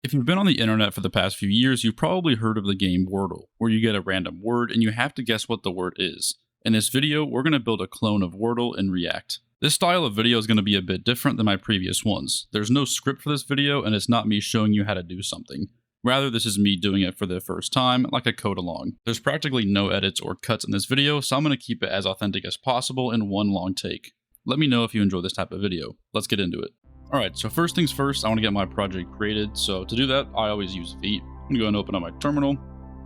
If you've been on the internet for the past few years, you've probably heard of the game Wordle, where you get a random word and you have to guess what the word is. In this video, we're going to build a clone of Wordle in React. This style of video is going to be a bit different than my previous ones. There's no script for this video, and it's not me showing you how to do something. Rather, this is me doing it for the first time, like a code along. There's practically no edits or cuts in this video, so I'm going to keep it as authentic as possible in one long take. Let me know if you enjoy this type of video. Let's get into it. Alright, so first things first, I want to get my project created. So to do that, I always use Vite. I'm going to go and open up my terminal,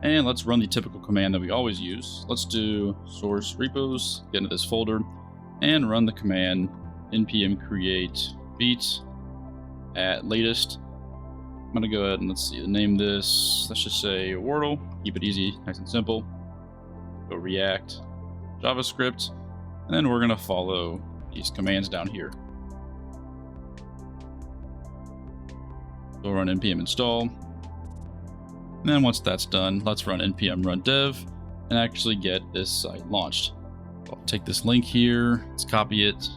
and let's run the typical command that we always use. Let's do source repos, get into this folder, and run the command npm create Vite at latest. I'm going to go ahead and name this, let's just say Wordle, keep it easy, nice and simple. Go React, JavaScript, and then we're going to follow these commands down here. So run npm install, and then once that's done, let's run npm run dev and actually get this site launched. I'll take this link here, let's copy it,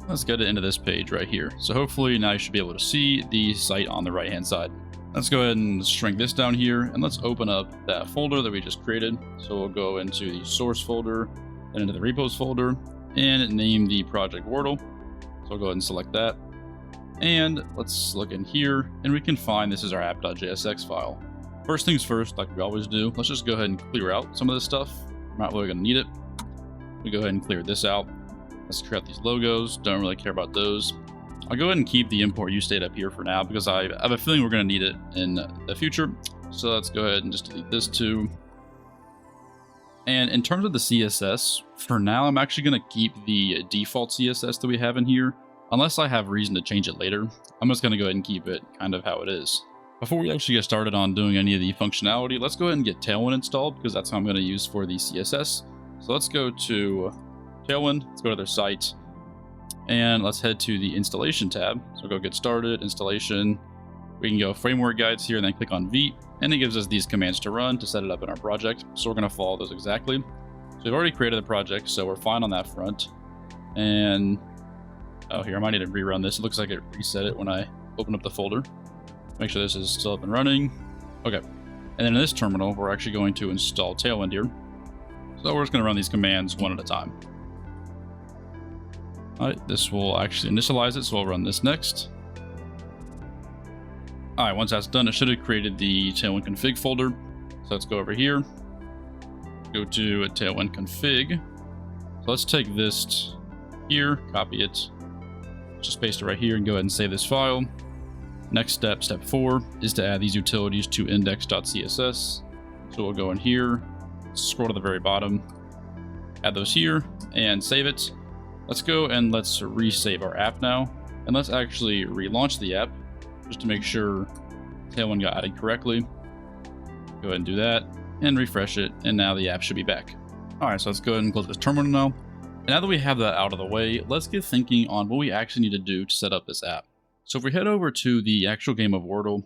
let's get it into this page right here. So hopefully now you should be able to see the site on the right hand side. Let's go ahead and shrink this down here, and let's open up that folder that we just created. So we'll go into the source folder and into the repos folder and name the project Wordle. So I'll go ahead and select that. And let's look in here, and we can find this is our app.jsx file. First things first, like we always do, let's just go ahead and clear out some of this stuff. We're not really going to need it. We go ahead and clear this out. Let's clear out these logos. Don't really care about those. I'll go ahead and keep the import use state up here for now because I have a feeling we're going to need it in the future. So let's go ahead and just delete this too. And in terms of the CSS, for now, I'm actually going to keep the default CSS that we have in here. Unless I have reason to change it later, I'm just going to go ahead and keep it kind of how it is. Before we actually get started on doing any of the functionality, let's go ahead and get Tailwind installed because that's how I'm going to use for the CSS. So let's go to Tailwind, let's go to their site, and let's head to the installation tab. So go get started, installation. We can go framework guides here and then click on Vite, and it gives us these commands to run to set it up in our project. So we're going to follow those exactly. So we've already created the project, so we're fine on that front. And oh, here, I might need to rerun this. It looks like it reset it when I open up the folder. Make sure this is still up and running. Okay. And then in this terminal, we're actually going to install Tailwind here. So we're just going to run these commands one at a time. All right, this will actually initialize it, so I'll run this next. All right, once that's done, it should have created the Tailwind config folder. So let's go over here, go to a Tailwind config. So let's take this here, copy it, just paste it right here and go ahead and save this file. Next step, step 4, is to add these utilities to index.css. So we'll go in here, scroll to the very bottom, add those here, and save it. Let's go and let's resave our app now. And let's actually relaunch the app, just to make sure Tailwind got added correctly. Go ahead and do that, and refresh it, and now the app should be back. Alright, so let's go ahead and close this terminal now. And now that we have that out of the way, let's get thinking on what we actually need to do to set up this app. So if we head over to the actual game of Wordle,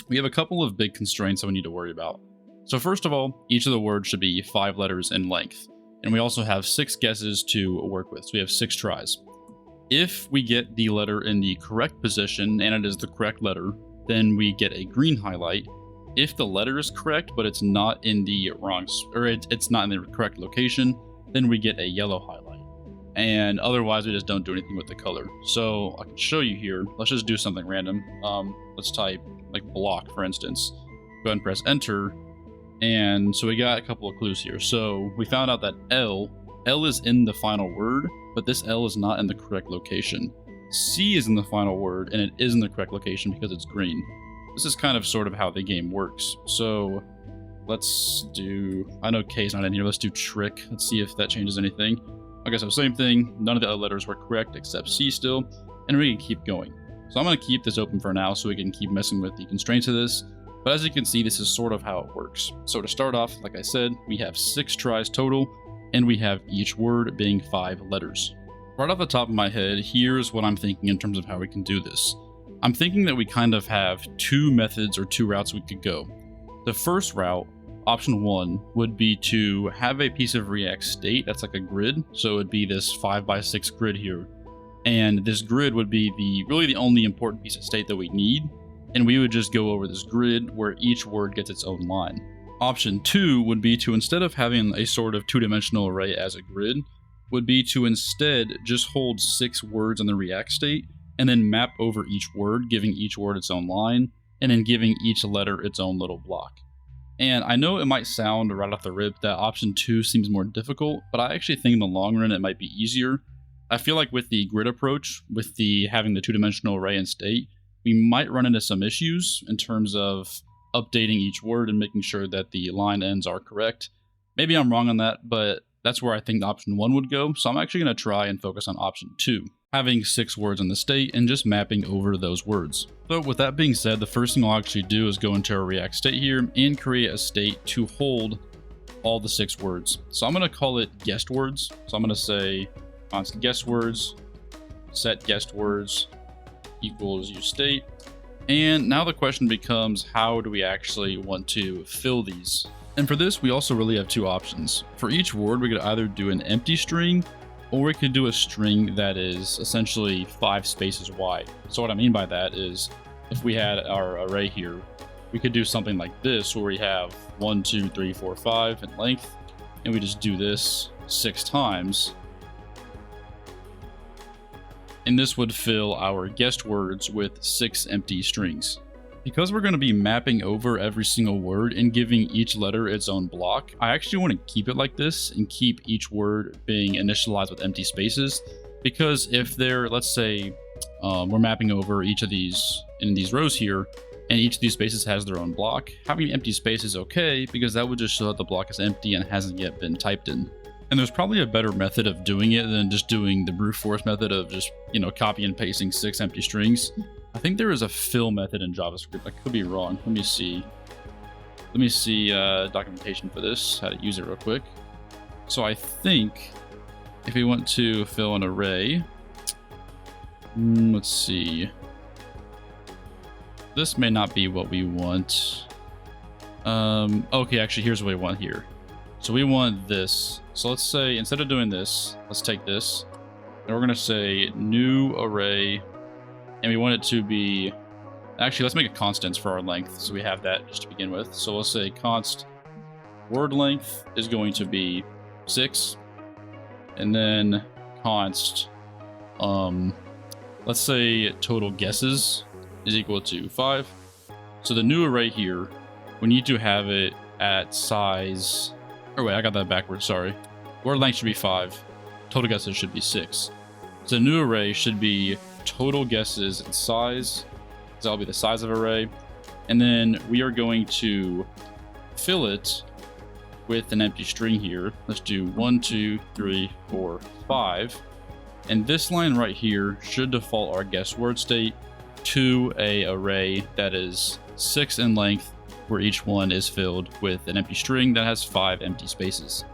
we have a couple of big constraints that we need to worry about. So first of all, each of the words should be 5 letters in length. And we also have 6 guesses to work with. So we have 6 tries. If we get the letter in the correct position, and it is the correct letter, then we get a green highlight. If the letter is correct, but it's not in the it's not in the correct location, then we get a yellow highlight. And otherwise, we just don't do anything with the color. So I can show you here. Let's just do something random. Let's type like block, for instance. Go ahead and press enter. And so we got a couple of clues here. So we found out that L is in the final word, but this L is not in the correct location. C is in the final word, and it is in the correct location because it's green. This is kind of sort of how the game works. So let's do, I know K is not in here. Let's do trick. Let's see if that changes anything. Okay, so same thing. None of the other letters were correct except C still, and we can keep going. So I'm going to keep this open for now so we can keep messing with the constraints of this. But as you can see, this is sort of how it works. So to start off, like I said, we have 6 tries total, and we have each word being 5 letters. Right off the top of my head, here's what I'm thinking in terms of how we can do this. I'm thinking that we kind of have 2 methods or 2 routes we could go. The first route, option 1, would be to have a piece of React state that's like a grid. So it would be this 5x6 grid here. And this grid would be really the only important piece of state that we need. and we would just go over this grid where each word gets its own line. Option 2 would be to, instead of having a sort of two-dimensional array as a grid, would be to instead just hold 6 words in the React state and then map over each word, giving each word its own line, and then giving each letter its own little block. And I know it might sound right off the rip that option 2 seems more difficult, but I actually think in the long run it might be easier. I feel like with the grid approach, with the having the two-dimensional array in state, we might run into some issues in terms of updating each word and making sure that the line ends are correct. Maybe I'm wrong on that, but that's where I think option 1 would go, so I'm actually going to try and focus on option 2, having 6 words in the state and just mapping over those words. So with that being said, the first thing I'll actually do is go into our React state here and create a state to hold all the 6 words. So I'm going to call it guessed words. So I'm going to say const guessed words, set guessed words equals use state. And now the question becomes, how do we actually want to fill these? And for this, we also really have 2 options. For each word, we could either do an empty string, or we could do a string that is essentially 5 spaces wide. So what I mean by that is, if we had our array here, we could do something like this, where we have 1, 2, 3, 4, 5 in length, and we just do this 6 times. And this would fill our guessed words with 6 empty strings. Because we're going to be mapping over every single word and giving each letter its own block, I actually want to keep it like this and keep each word being initialized with empty spaces. Because if they're, let's say, we're mapping over each of these in these rows here, and each of these spaces has their own block, having empty space is okay, because that would just show that the block is empty and hasn't yet been typed in. And there's probably a better method of doing it than just doing the brute force method of just, copy and pasting 6 empty strings. I think there is a fill method in JavaScript. I could be wrong. Let me see documentation for this, how to use it real quick. So I think if we want to fill an array, let's see. This may not be what we want. Okay, actually, here's what we want here. So we want this. So let's say, instead of doing this, let's take this, and we're going to say new array, and we want it to be, actually, let's make a constant for our length, so we have that just to begin with. So we'll say const word length is going to be 6, and then const, let's say total guesses is equal to 5. So the new array here, we need to have it at size, oh wait, I got that backwards, sorry. Word length should be 5, total guesses should be 6. So the new array should be total guesses and size, so that'll be the size of array. And then we are going to fill it with an empty string here. Let's do 1, 2, 3, 4, 5. And this line right here should default our guessed word state to a array that is 6 in length, where each one is filled with an empty string that has 5 empty spaces.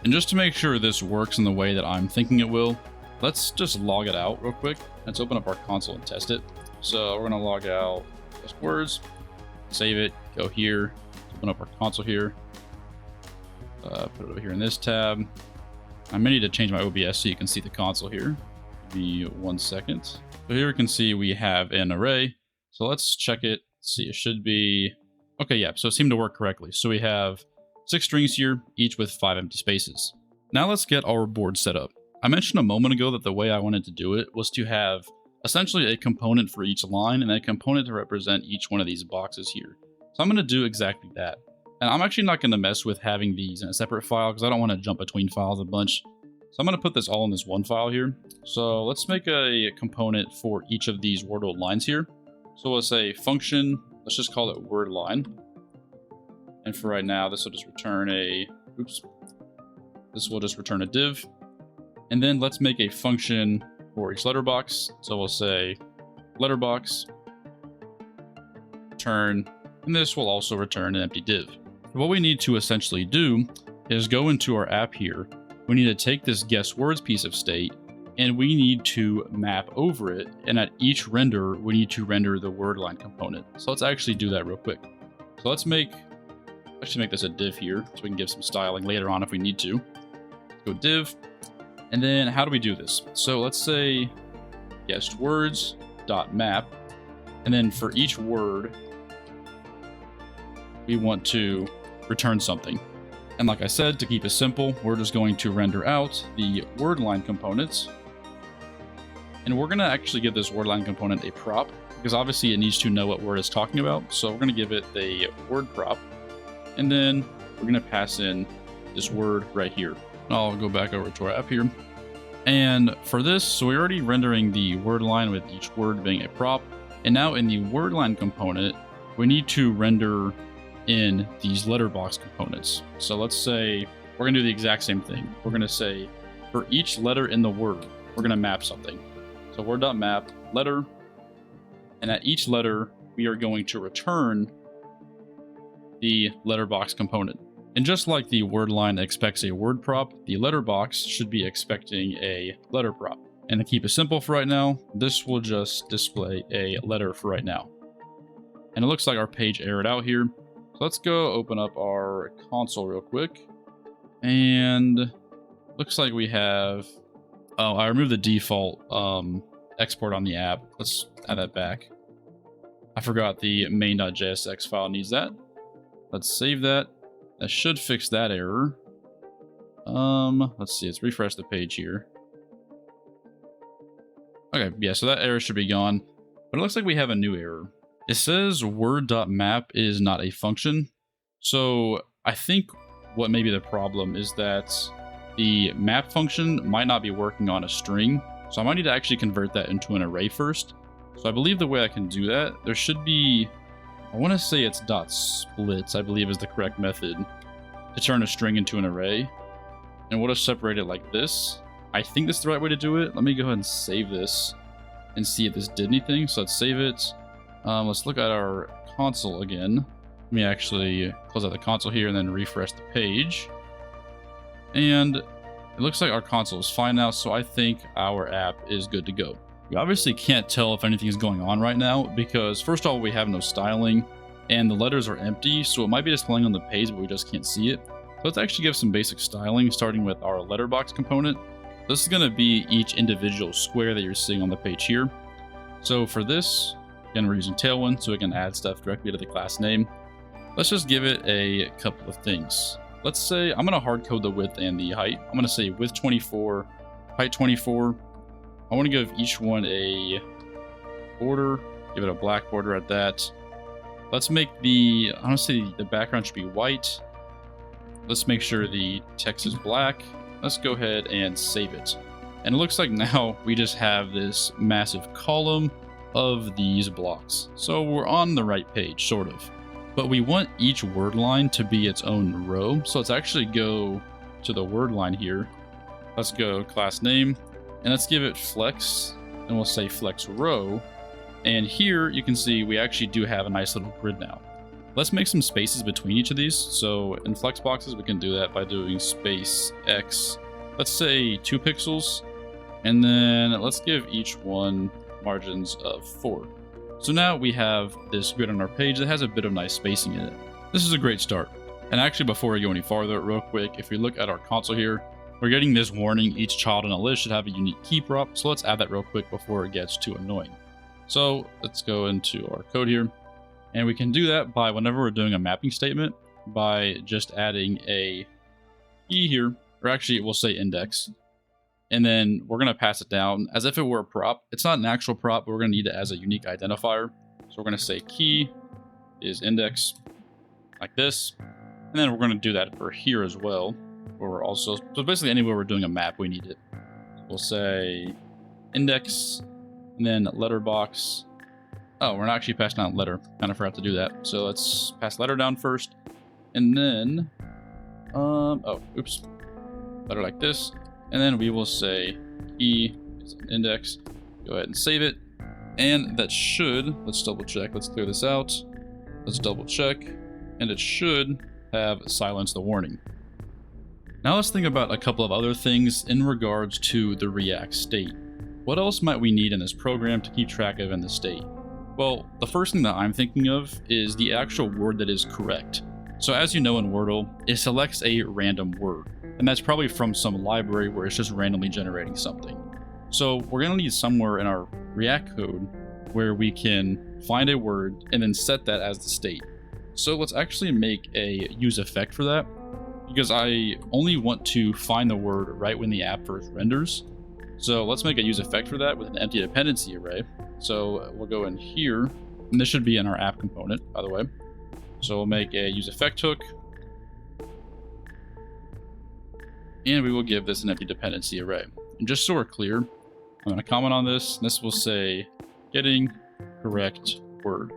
And just to make sure this works in the way that I'm thinking it will, let's just log it out real quick. Let's open up our console and test it. So we're going to log out guessed words, save it, go here, open up our console here, put it over here in this tab. I may need to change my OBS so you can see the console here. Give me 1 second. So here we can see we have an array. So let's check it. Let's see, it should be, okay, yeah, so it seemed to work correctly. So we have 6 strings here, each with 5 empty spaces. Now let's get our board set up. I mentioned a moment ago that the way I wanted to do it was to have essentially a component for each line and a component to represent each one of these boxes here. So I'm going to do exactly that. And I'm actually not going to mess with having these in a separate file because I don't want to jump between files a bunch. So I'm going to put this all in this one file here. So let's make a component for each of these Wordle lines here. So we'll say function, let's just call it word line. And for right now, this will just return a, this will just return a div. And then let's make a function for each letterbox. So we'll say letterbox, return, and this will also return an empty div. What we need to essentially do is go into our app here. We need to take this guess words piece of state and we need to map over it. And at each render, we need to render the word line component. So let's actually do that real quick. So let's make this a div here so we can give some styling later on if we need to. Let's go div. And then how do we do this? So let's say guessed words dot map, And then for each word, we want to return something. And like I said, to keep it simple, we're just going to render out the word line components. And we're going to actually give this word line component a prop, because obviously it needs to know what word it's talking about. So we're going to give it a word prop. And then we're going to pass in this word right here. I'll go back over to our app here. And for this, so we're already rendering the word line with each word being a prop. And now in the word line component, we need to render in these letterbox components. So let's say we're going to do the exact same thing. We're going to say for each letter in the word, we're going to map something. So word.map letter. And at each letter, we are going to return the letterbox component. And just like the word line expects a word prop, the letterbox should be expecting a letter prop. And to keep it simple for right now, this will just display a letter for right now. And it looks like our page errored out here. So let's go open up our console real quick. And looks like we have... Oh, I removed the default export on the app. Let's add that back. I forgot the main.jsx file needs that. Let's save that. That should fix that error. Let's see. Let's refresh the page here. Okay, yeah, so that error should be gone. But it looks like we have a new error. It says word.map is not a function. So I think what may be the problem is that the map function might not be working on a string. So I might need to actually convert that into an array first. So I believe the way I can do that, there should be, I want to say it's .splits, I believe is the correct method to turn a string into an array. And we'll just separate it like this. I think that's the right way to do it. Let me go ahead and save this and see if this did anything. So let's save it. Let's look at our console again. Let me actually close out the console here and then refresh the page. And it looks like our console is fine now, so I think our app is good to go. We obviously can't tell if anything is going on right now because first of all, we have no styling and the letters are empty, so it might be displaying on the page, but we just can't see it. So let's actually give some basic styling, starting with our letterbox component. This is going to be each individual square that you're seeing on the page here. So for this, again, we're using Tailwind, so we can add stuff directly to the class name. Let's just give it a couple of things. Let's say I'm going to hard code the width and the height. I'm going to say width 24, height 24. I want to give each one a border, give it a black border at that. Let's make the, I want to say the background should be white. Let's make sure the text is black. Let's go ahead and save it. And it looks like now we just have this massive column of these blocks. So we're on the right page, sort of. But we want each word line to be its own row. So let's actually go to the word line here. Let's go class name and let's give it flex and we'll say flex row. And here you can see we actually do have a nice little grid now. Let's make some spaces between each of these. So in flex boxes, we can do that by doing space X, let's say 2 pixels. And then let's give each one margins of 4. So now we have this grid on our page that has a bit of nice spacing in it. This is a great start. And actually, before we go any farther, real quick, if we look at our console here, we're getting this warning, each child in a list should have a unique key prop. So let's add that real quick before it gets too annoying. So let's go into our code here. And we can do that by whenever we're doing a mapping statement by just adding a key here, or actually we'll say index. And then we're going to pass it down as if it were a prop. It's not an actual prop, but we're going to need it as a unique identifier. So we're going to say key is index like this. And then we're going to do that for here as well. Where we're also, so basically anywhere we're doing a map, we need it. We'll say index and then letterbox. Oh, we're not actually passing down letter. Kind of forgot to do that. So let's pass letter down first. And then, letter like this. And then we will say key is an index. Go ahead and save it. And that should, let's double check. Let's clear this out. Let's double check. And it should have silenced the warning. Now let's think about a couple of other things in regards to the React state. What else might we need in this program to keep track of in the state? Well, the first thing that I'm thinking of is the actual word that is correct. So as you know in Wordle, it selects a random word. And that's probably from some library where it's just randomly generating something. So we're going to need somewhere in our React code where we can find a word and then set that as the state. So let's actually make a use effect for that, because I only want to find the word right when the app first renders. So let's make a use effect for that with an empty dependency array. So we'll go in here, and this should be in our app component, by the way. So we'll make a use effect hook, and we will give this an empty dependency array. And just so we're clear, I'm going to comment on this. This will say getting correct word.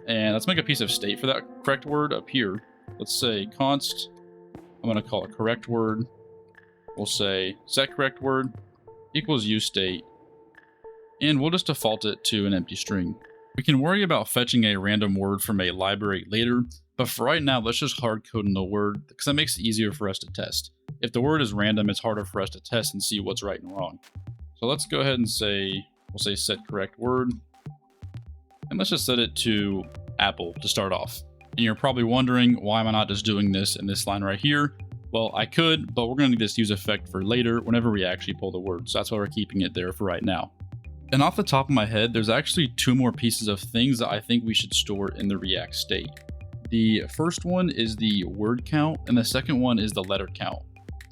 And let's make a piece of state for that correct word up here. Let's say const, I'm going to call it correct word. We'll say set correct word equals use state, and we'll just default it to an empty string. We can worry about fetching a random word from a library later, but for right now, let's just hard code in the word, because that makes it easier for us to test. If the word is random, it's harder for us to test and see what's right and wrong. So let's go ahead and say, we'll say set correct word, and let's just set it to apple to start off. And you're probably wondering, why am I not just doing this in this line right here? Well, I could, but we're going to need this use effect for later whenever we actually pull the word. So that's why we're keeping it there for right now. And off the top of my head, there's actually two more pieces of things that I think we should store in the React state. The first one is the word count, and the second one is the letter count.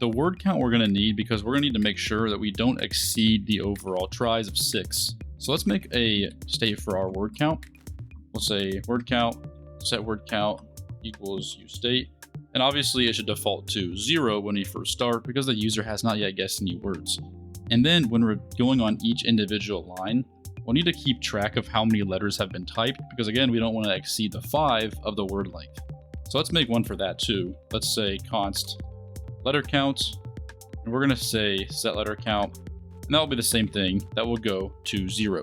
The word count we're going to need because we're going to need to make sure that we don't exceed the overall tries of 6. So let's make a state for our word count. We'll say word count, set word count equals use state. And obviously it should default to 0 when we first start because the user has not yet guessed any words. And then when we're going on each individual line, we'll need to keep track of how many letters have been typed because again, we don't want to exceed the 5 of the word length. So let's make one for that too. Let's say const letter count, and we're going to say set letter count, and that will be the same thing. That will go to 0.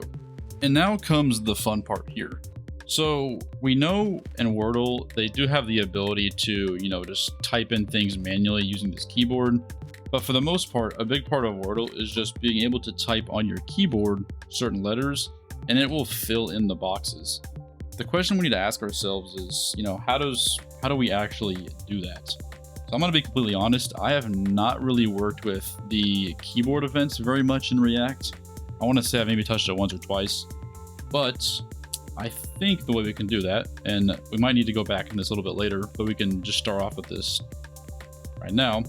And now comes the fun part here. So we know in Wordle, they do have the ability to, just type in things manually using this keyboard. But for the most part, a big part of Wordle is just being able to type on your keyboard certain letters, and it will fill in the boxes. The question we need to ask ourselves is, how do we actually do that? So I'm going to be completely honest. I have not really worked with the keyboard events very much in React. I want to say I maybe touched it once or twice, but I think the way we can do that, and we might need to go back in this a little bit later, but we can just start off with this right now,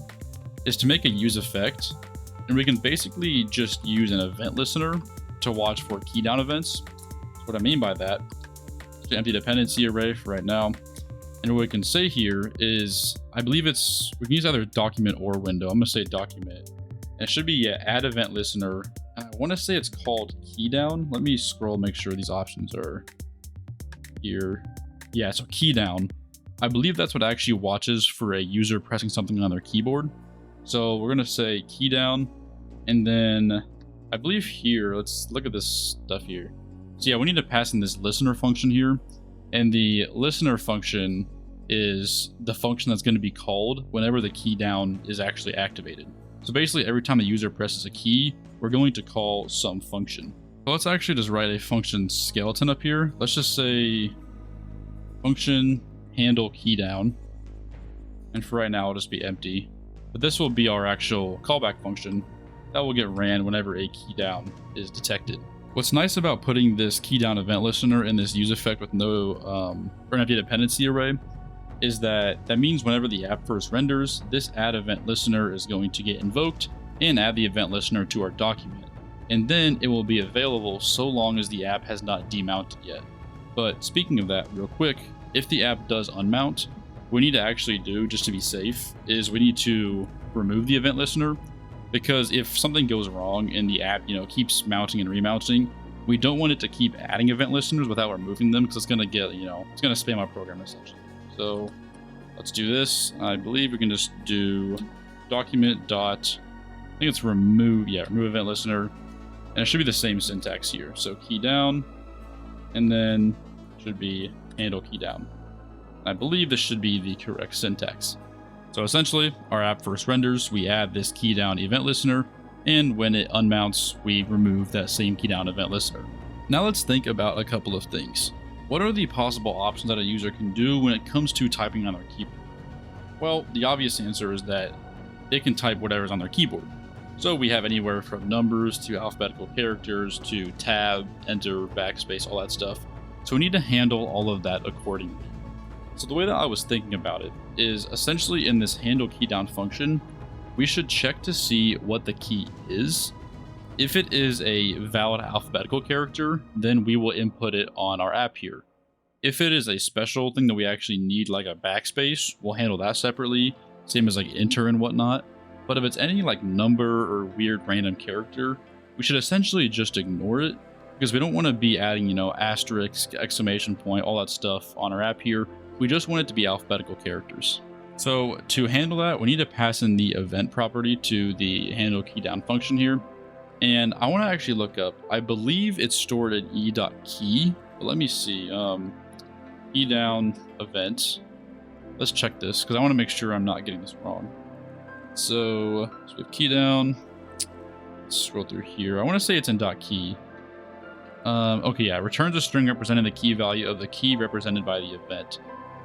is to make a use effect, and we can basically just use an event listener to watch for key down events. So what I mean by that, it's an empty dependency array for right now, and what we can say here is, I believe we can use either document or window. I'm going to say document, and it should be add event listener. I want to say it's called key down. Let me scroll, make sure these options are here. Yeah, so key down. I believe that's what actually watches for a user pressing something on their keyboard. So we're going to say key down, and then I believe here, let's look at this stuff here. So yeah, we need to pass in this listener function here, and the listener function is the function that's going to be called whenever the key down is actually activated. So basically every time the user presses a key, we're going to call some function. So let's actually just write a function skeleton up here. Let's just say function handle key down. And for right now, it'll just be empty. But this will be our actual callback function that will get ran whenever a key down is detected. What's nice about putting this key down event listener in this use effect with no or an empty dependency array is that means whenever the app first renders, this add event listener is going to get invoked and add the event listener to our document. And then it will be available so long as the app has not demounted yet. But speaking of that real quick, if the app does unmount, what we need to actually do, just to be safe, is we need to remove the event listener, because if something goes wrong and the app, keeps mounting and remounting, we don't want it to keep adding event listeners without removing them, because it's going to get, it's going to spam our program essentially. So let's do this. I believe we can just do document dot, I think it's remove event listener, and it should be the same syntax here. So key down, and then should be handle key down. I believe this should be the correct syntax. So essentially, our app first renders, we add this key down event listener, and when it unmounts, we remove that same key down event listener. Now let's think about a couple of things. What are the possible options that a user can do when it comes to typing on their keyboard? Well, the obvious answer is that they can type whatever's on their keyboard. So we have anywhere from numbers to alphabetical characters to tab, enter, backspace, all that stuff. So we need to handle all of that accordingly. So the way that I was thinking about it is essentially in this handle key down function, we should check to see what the key is. If it is a valid alphabetical character, then we will input it on our app here. If it is a special thing that we actually need, like a backspace, we'll handle that separately, same as like enter and whatnot. But if it's any like number or weird random character, we should essentially just ignore it, because we don't want to be adding, you know, asterisk, exclamation point, all that stuff on our app here. We just want it to be alphabetical characters. So to handle that, we need to pass in the event property to the handle key down function here. And I want to actually look up, I believe it's stored in e.key, but let me see. Key down event. Let's check this because I want to make sure I'm not getting this wrong. So we have key down. Let's scroll through here. I want to say it's in .key. Okay, yeah, returns a string representing the key value of the key represented by the event.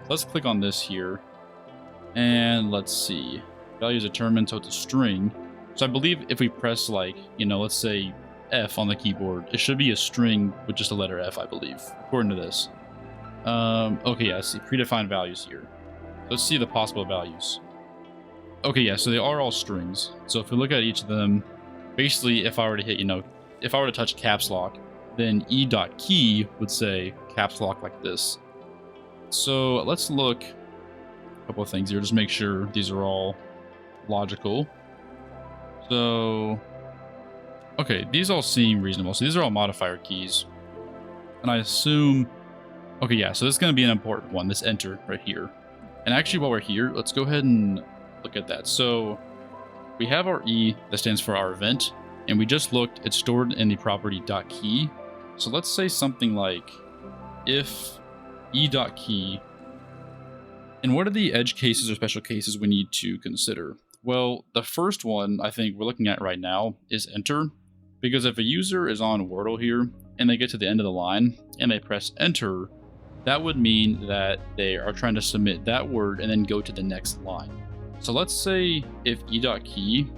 Let's click on this here. And let's see. Value is determined, so it's a string. So I believe if we press, like, you know, let's say F on the keyboard, it should be a string with just a letter F, I believe, according to this. Okay, yeah, let's see. Predefined values here. Let's see the possible values. Okay, yeah, so they are all strings. So if we look at each of them, basically, if I were to hit, you know, if I were to touch caps lock, then e.key would say caps lock like this. So let's look a couple of things here, just make sure these are all logical. So, okay, these all seem reasonable. So these are all modifier keys. And I assume, okay, yeah, so this is going to be an important one, this enter right here. And actually, while we're here, let's go ahead and look at that. So we have our E that stands for our event, and we just looked, it's stored in the property .key. So let's say something like if e.key, and what are the edge cases or special cases we need to consider? Well, the first one I think we're looking at right now is enter, because if a user is on Wordle here and they get to the end of the line and they press enter, that would mean that they are trying to submit that word and then go to the next line. So let's say if e.key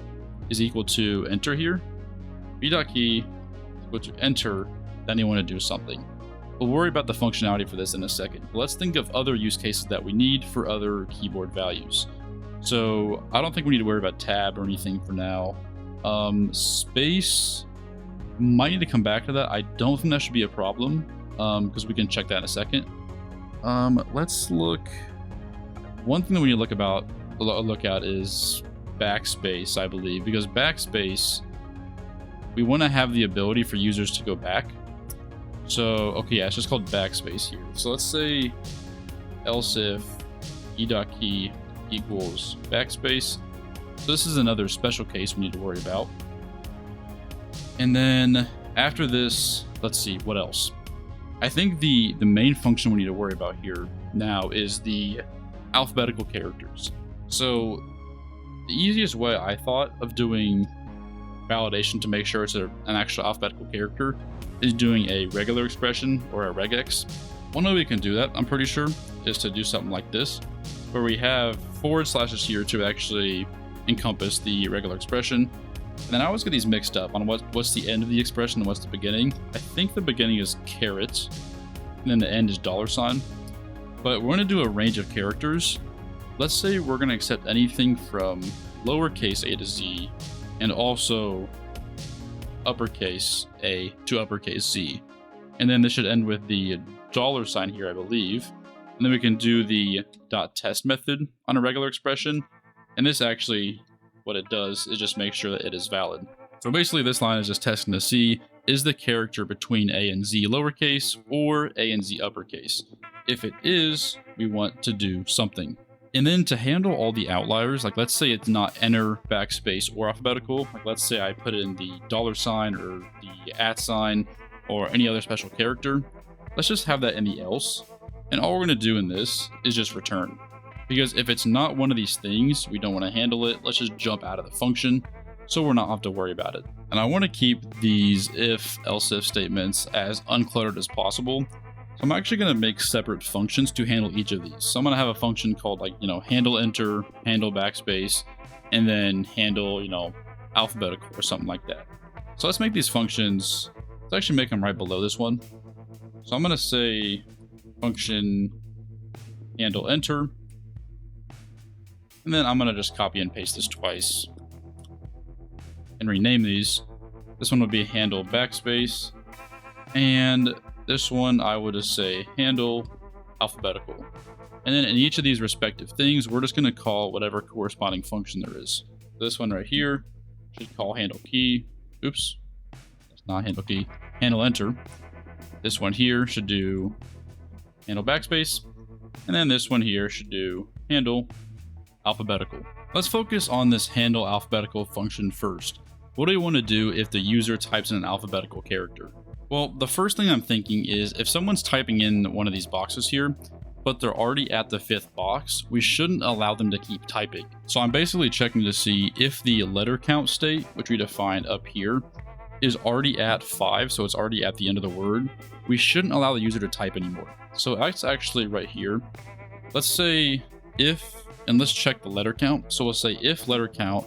is equal to enter here, e.key is equal to enter, then they want to do something. We'll worry about the functionality for this in a second. But let's think of other use cases that we need for other keyboard values. So I don't think we need to worry about tab or anything for now. Space might need to come back to that. I don't think that should be a problem because we can check that in a second. Let's look. One thing that we need to look at is backspace, I believe, because backspace, we want to have the ability for users to go back. So, okay, yeah, it's just called backspace here. So let's say else if e.key equals backspace. So this is another special case we need to worry about. And then after this, let's see, what else? I think the main function we need to worry about here now is the alphabetical characters. So the easiest way I thought of doing validation to make sure it's an actual alphabetical character is doing a regular expression or a regex. One way we can do that, I'm pretty sure, is to do something like this, where we have /s here to actually encompass the regular expression. And then I always get these mixed up on what's the end of the expression and what's the beginning. I think the beginning is caret, and then the end is $. But we're going to do a range of characters. Let's say we're going to accept anything from lowercase a to z, and also uppercase a to uppercase z. And then this should end with the $sign here, I believe. And then we can do the .test method on a regular expression. And this actually, what it does is just make sure that it is valid. So basically this line is just testing to see, is the character between A and Z lowercase or A and Z uppercase? If it is, we want to do something. And then to handle all the outliers, like let's say it's not enter, backspace, or alphabetical. Like let's say I put in the $sign or the @ or any other special character. Let's just have that in the else. And all we're going to do in this is just return. Because if it's not one of these things, we don't want to handle it. Let's just jump out of the function so we're not have to worry about it. And I want to keep these if, else if statements as uncluttered as possible. So I'm actually going to make separate functions to handle each of these. So I'm going to have a function called handle enter, handle backspace, and then handle, alphabetical or something like that. So let's make these functions, let's actually make them right below this one. So I'm going to say function handle enter. And then I'm going to just copy and paste this twice and rename these. This one would be handle backspace. And this one I would just say handle alphabetical. And then in each of these respective things, we're just going to call whatever corresponding function there is. This one right here should call handle key. Oops, that's not handle key. Handle enter. This one here should do handle backspace. And then this one here should do handle alphabetical. Let's focus on this handle alphabetical function first. What do we want to do if the user types in an alphabetical character? Well, the first thing I'm thinking is if someone's typing in one of these boxes here, but they're already at the 5th box, we shouldn't allow them to keep typing. So I'm basically checking to see if the letter count state, which we defined up here, is already at 5, so it's already at the end of the word. We shouldn't allow the user to type anymore. So that's actually right here. Let's say if, and let's check the letter count. So we'll say if letter count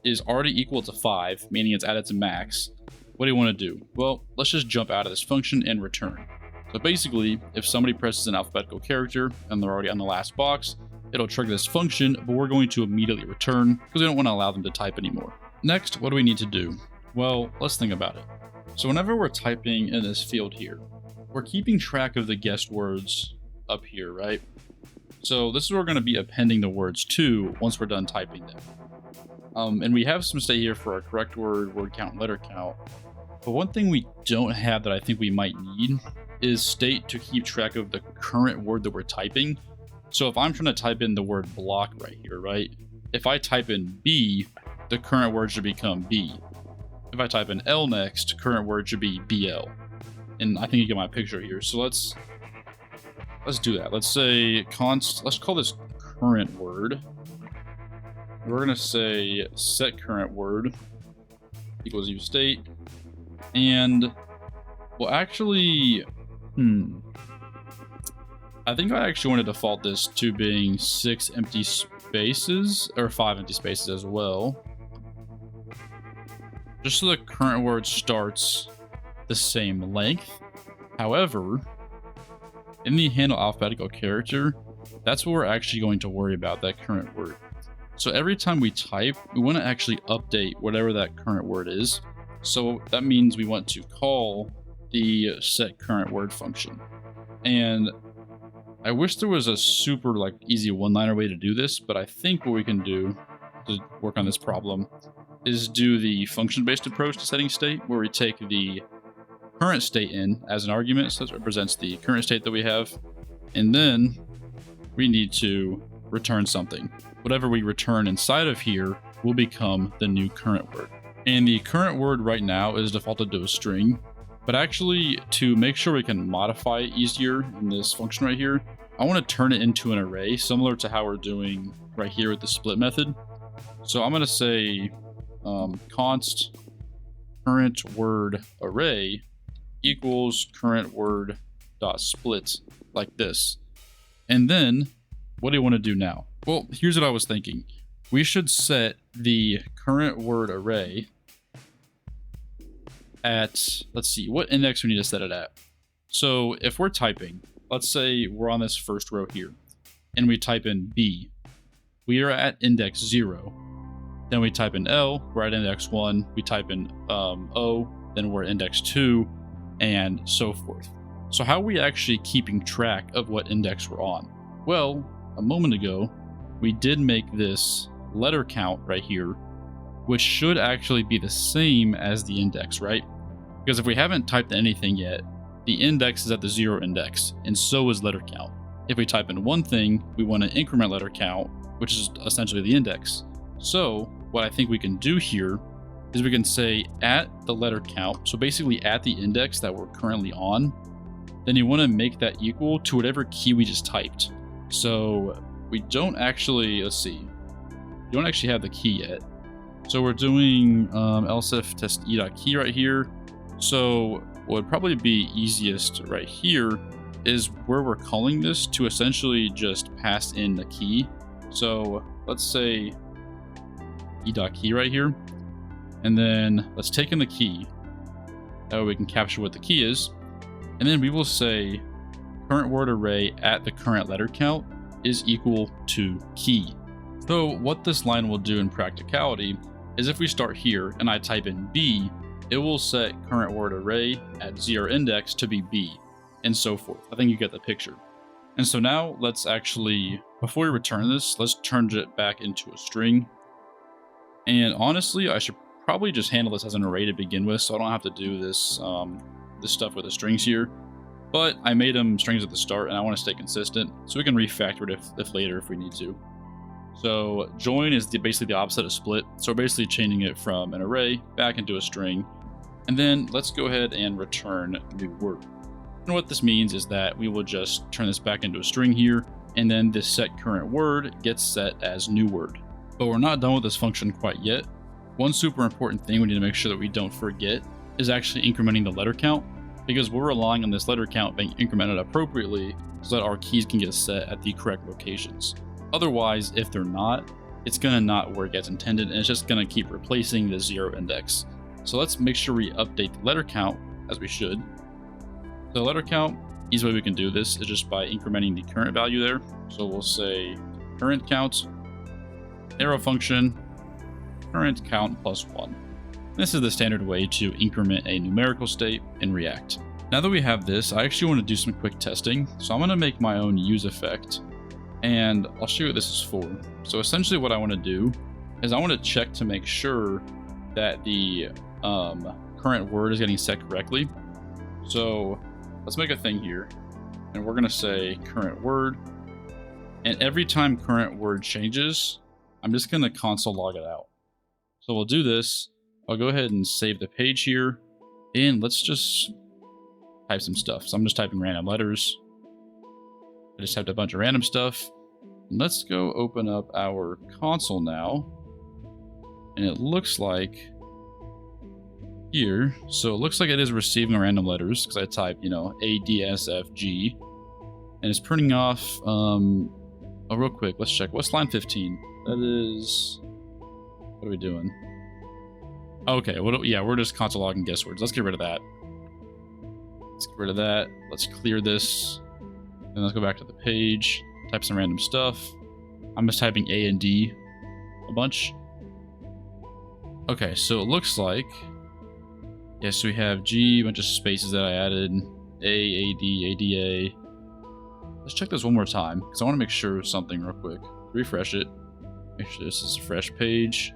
is already equal to 5, meaning it's at its max, what do you want to do? Well, let's just jump out of this function and return. So basically, if somebody presses an alphabetical character and they're already on the last box, it'll trigger this function, but we're going to immediately return because we don't want to allow them to type anymore. Next, what do we need to do? Well, let's think about it. So whenever we're typing in this field here, we're keeping track of the guessed words up here, right? So this is where we're going to be appending the words to once we're done typing them. And we have some state here for our correct word, word count, and letter count. But one thing we don't have that I think we might need is state to keep track of the current word that we're typing. So if I'm trying to type in the word block right here, right? If I type in B, the current word should become B. If I type in L next, current word should be BL. And I think you get my picture here. So let's do that. Let's say let's call this current word. We're gonna say set current word equals use state. And well, actually, I think I actually want to default this to being 6 empty spaces, or 5 empty spaces as well. Just so the current word starts the same length. However, in the handle alphabetical character, that's what we're actually going to worry about, that current word. So every time we type, we want to actually update whatever that current word is. So that means we want to call the set current word function. And I wish there was a super easy one-liner way to do this, but I think what we can do to work on this problem is do the function-based approach to setting state, where we take the current state in as an argument, so that represents the current state that we have, and then we need to return something. Whatever we return inside of here will become the new current word. And the current word right now is defaulted to a string, but actually to make sure we can modify it easier in this function right here, I want to turn it into an array, similar to how we're doing right here with the split method. So I'm going to say const current word array equals current word dot split, like this. And then what do you want to do now? Well, here's what I was thinking. We should set the current word array at, let's see, what index we need to set it at. So if we're typing, let's say we're on this first row here, and we type in B, we are at index 0. Then we type in L, we're at index 1. We type in O, then we're at index 2, and so forth. So how are we actually keeping track of what index we're on? Well, a moment ago, we did make this letter count right here, which should actually be the same as the index, right? Because if we haven't typed anything yet, the index is at the 0 index, and so is letter count. If we type in one thing, we want to increment letter count, which is essentially the index. So what I think we can do here is we can say at the letter count, so basically at the index that we're currently on, then you want to make that equal to whatever key we just typed. So we don't actually, let's see, we don't actually have the key yet. So we're doing else if test e.key right here. So what would probably be easiest right here is where we're calling this to essentially just pass in the key. So let's say e.key right here. And then let's take in the key. That way we can capture what the key is. And then we will say current word array at the current letter count is equal to key. So what this line will do in practicality is if we start here and I type in B, it will set current word array at 0 index to be B, and so forth. I think you get the picture. And so now let's actually, before we return this, let's turn it back into a string. And honestly, I should probably just handle this as an array to begin with, so I don't have to do this this stuff with the strings here. But I made them strings at the start, and I want to stay consistent, so we can refactor it if later if we need to. So join is basically the opposite of split, so we're basically changing it from an array back into a string. And then let's go ahead and return new word. And what this means is that we will just turn this back into a string here, and then this set current word gets set as new word. But we're not done with this function quite yet. One super important thing we need to make sure that we don't forget is actually incrementing the letter count, because we're relying on this letter count being incremented appropriately so that our keys can get set at the correct locations. Otherwise, if they're not, it's going to not work as intended, and it's just going to keep replacing the 0 index. So let's make sure we update the letter count as we should. The letter count, easy way we can do this is just by incrementing the current value there. So we'll say current count, arrow function, current count plus 1. This is the standard way to increment a numerical state in React. Now that we have this, I actually want to do some quick testing. So I'm going to make my own use effect, and I'll show you what this is for. So essentially what I want to do is I want to check to make sure that the current word is getting set correctly. So let's make a thing here, and we're going to say current word. And every time current word changes, I'm just going to console log it out. So we'll do this. I'll go ahead and save the page here, and let's just type some stuff. So I'm just typing random letters. I just typed a bunch of random stuff. Let's go open up our console now. And it looks like here, so it looks like it is receiving random letters because I typed, A, D, S, F, G. And it's printing off, oh, real quick, let's check. What's line 15? That is, what are we doing? Okay, yeah, we're just console logging guess words. Let's get rid of that. Let's get rid of that. Let's clear this. And let's go back to the page, type some random stuff. I'm just typing A and D a bunch. Okay, so it looks like, yes, we have G, a bunch of spaces that I added, A, A, D, A, D, A. Let's check this one more time, because I want to make sure of something real quick. Refresh it. Make sure this is a fresh page.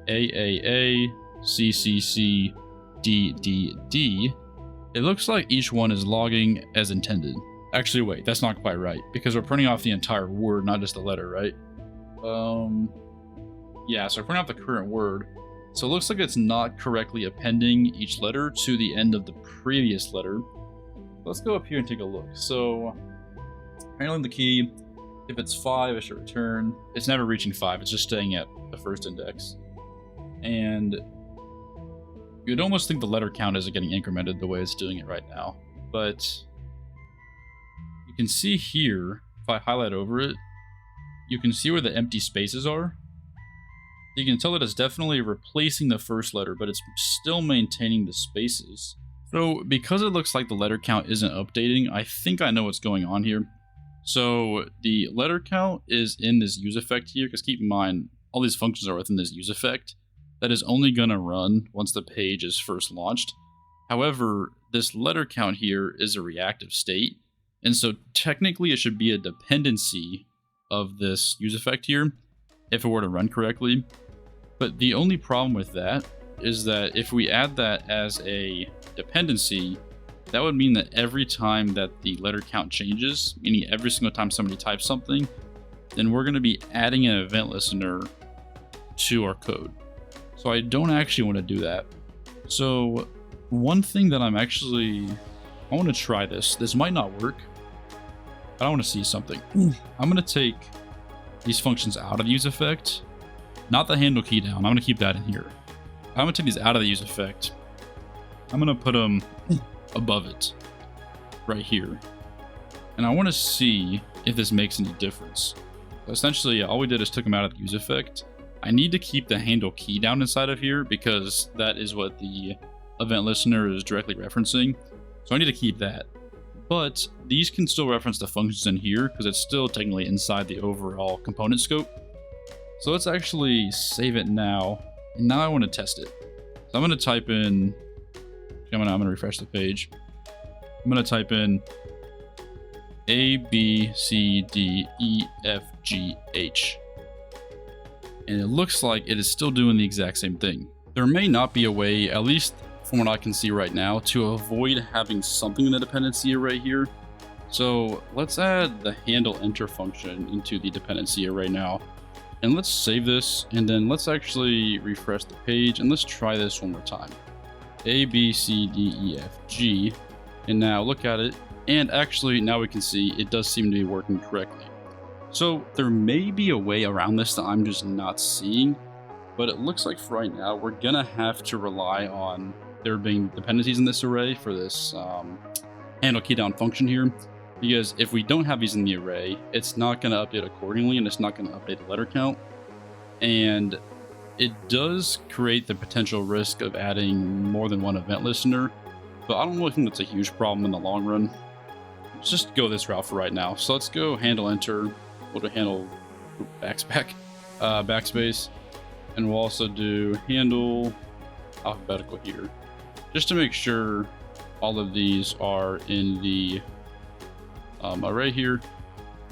A, C, C, C, D, D, D. It looks like each one is logging as intended. Actually, wait, that's not quite right, because we're printing off the entire word, not just the letter, right? Yeah, so we're printing off the current word. So it looks like it's not correctly appending each letter to the end of the previous letter. Let's go up here and take a look. So, handling the key, if it's 5, it should return. It's never reaching 5, it's just staying at the first index. And you'd almost think the letter count isn't getting incremented the way it's doing it right now. But you can see here, if I highlight over it, you can see where the empty spaces are. You can tell that it's definitely replacing the first letter, but it's still maintaining the spaces. So because it looks like the letter count isn't updating, I think I know what's going on here. So the letter count is in this use effect here, because keep in mind, all these functions are within this use effect that is only going to run once the page is first launched. However, this letter count here is a reactive state, and so technically it should be a dependency of this use effect here if it were to run correctly. But the only problem with that is that if we add that as a dependency, that would mean that every time that the letter count changes, meaning every single time somebody types something, then we're going to be adding an event listener to our code. So I don't actually want to do that. So one thing that I want to try this. This might not work, but I want to see something. I'm going to take these functions out of the use effect, not the handle key down. I'm going to keep that in here. I'm going to take these out of the use effect. I'm going to put them above it right here. And I want to see if this makes any difference. So essentially, all we did is took them out of the use effect. I need to keep the handle key down inside of here because that is what the event listener is directly referencing. So I need to keep that. But these can still reference the functions in here because it's still technically inside the overall component scope. So let's actually save it now. And now I want to test it. So I'm going to type in, I'm going to refresh the page. I'm going to type in A, B, C, D, E, F, G, H. And it looks like it is still doing the exact same thing. There may not be a way, at least from what I can see right now, to avoid having something in the dependency array here. So let's add the handle enter function into the dependency array now. And let's save this, and then let's actually refresh the page, and let's try this one more time. A, B, C, D, E, F, G. And now look at it, and actually now we can see it does seem to be working correctly. So there may be a way around this that I'm just not seeing, but it looks like for right now, we're gonna have to rely on there being dependencies in this array for this handle key down function here. Because if we don't have these in the array, it's not going to update accordingly, and it's not going to update the letter count. And it does create the potential risk of adding more than one event listener, but I don't really think that's a huge problem in the long run. Let's just go this route for right now. So let's go handle enter. We'll do handle backspace, and we'll also do handle alphabetical here, just to make sure all of these are in the array here.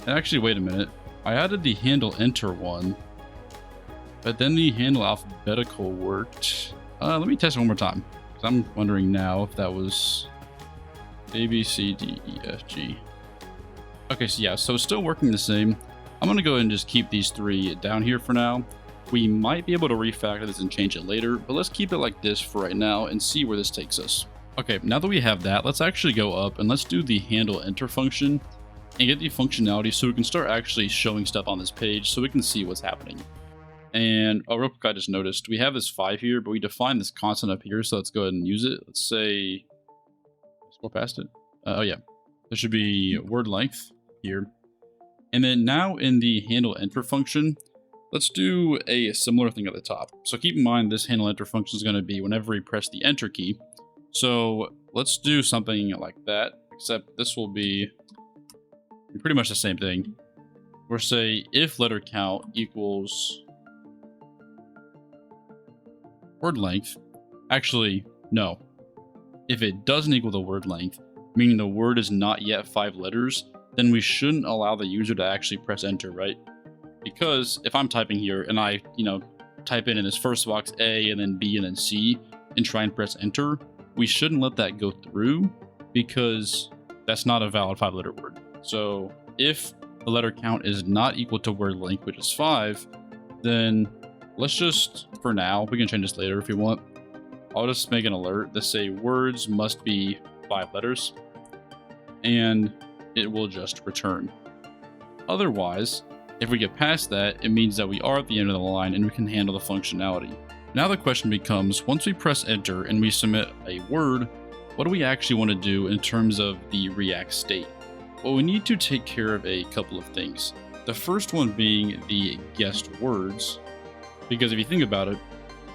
And actually, wait a minute. I added the handle enter one, but then the handle alphabetical worked. Let me test it one more time, because I'm wondering now if that was A, B, C, D, E, F, G. Okay, so yeah, so it's still working the same. I'm going to go ahead and just keep these three down here for now. We might be able to refactor this and change it later, but let's keep it like this for right now and see where this takes us. Okay, now that we have that, let's actually go up and let's do the handle enter function and get the functionality so we can start actually showing stuff on this page so we can see what's happening. And real quick, I just noticed we have this 5 here, but we define this constant up here, so let's go ahead and use it. Let's say, scroll past it. Oh yeah, there should be word length here. And then now in the handle enter function, let's do a similar thing at the top. So keep in mind this handle enter function is going to be whenever we press the enter key. So let's do something like that, except this will be pretty much the same thing. We'll say if letter count equals word length. Actually, no. If it doesn't equal the word length, meaning the word is not yet 5 letters, then we shouldn't allow the user to actually press enter, right? Because if I'm typing here and I, type in this first box A and then B and then C and try and press enter, we shouldn't let that go through because that's not a valid 5-letter word. So if the letter count is not equal to word length, which is 5, then let's just, for now, we can change this later if you want. I'll just make an alert that say words must be 5 letters, and it will just return. Otherwise, if we get past that, it means that we are at the end of the line and we can handle the functionality. Now the question becomes, once we press enter and we submit a word, what do we actually want to do in terms of the React state? Well, we need to take care of a couple of things. The first one being the guessed words, because if you think about it,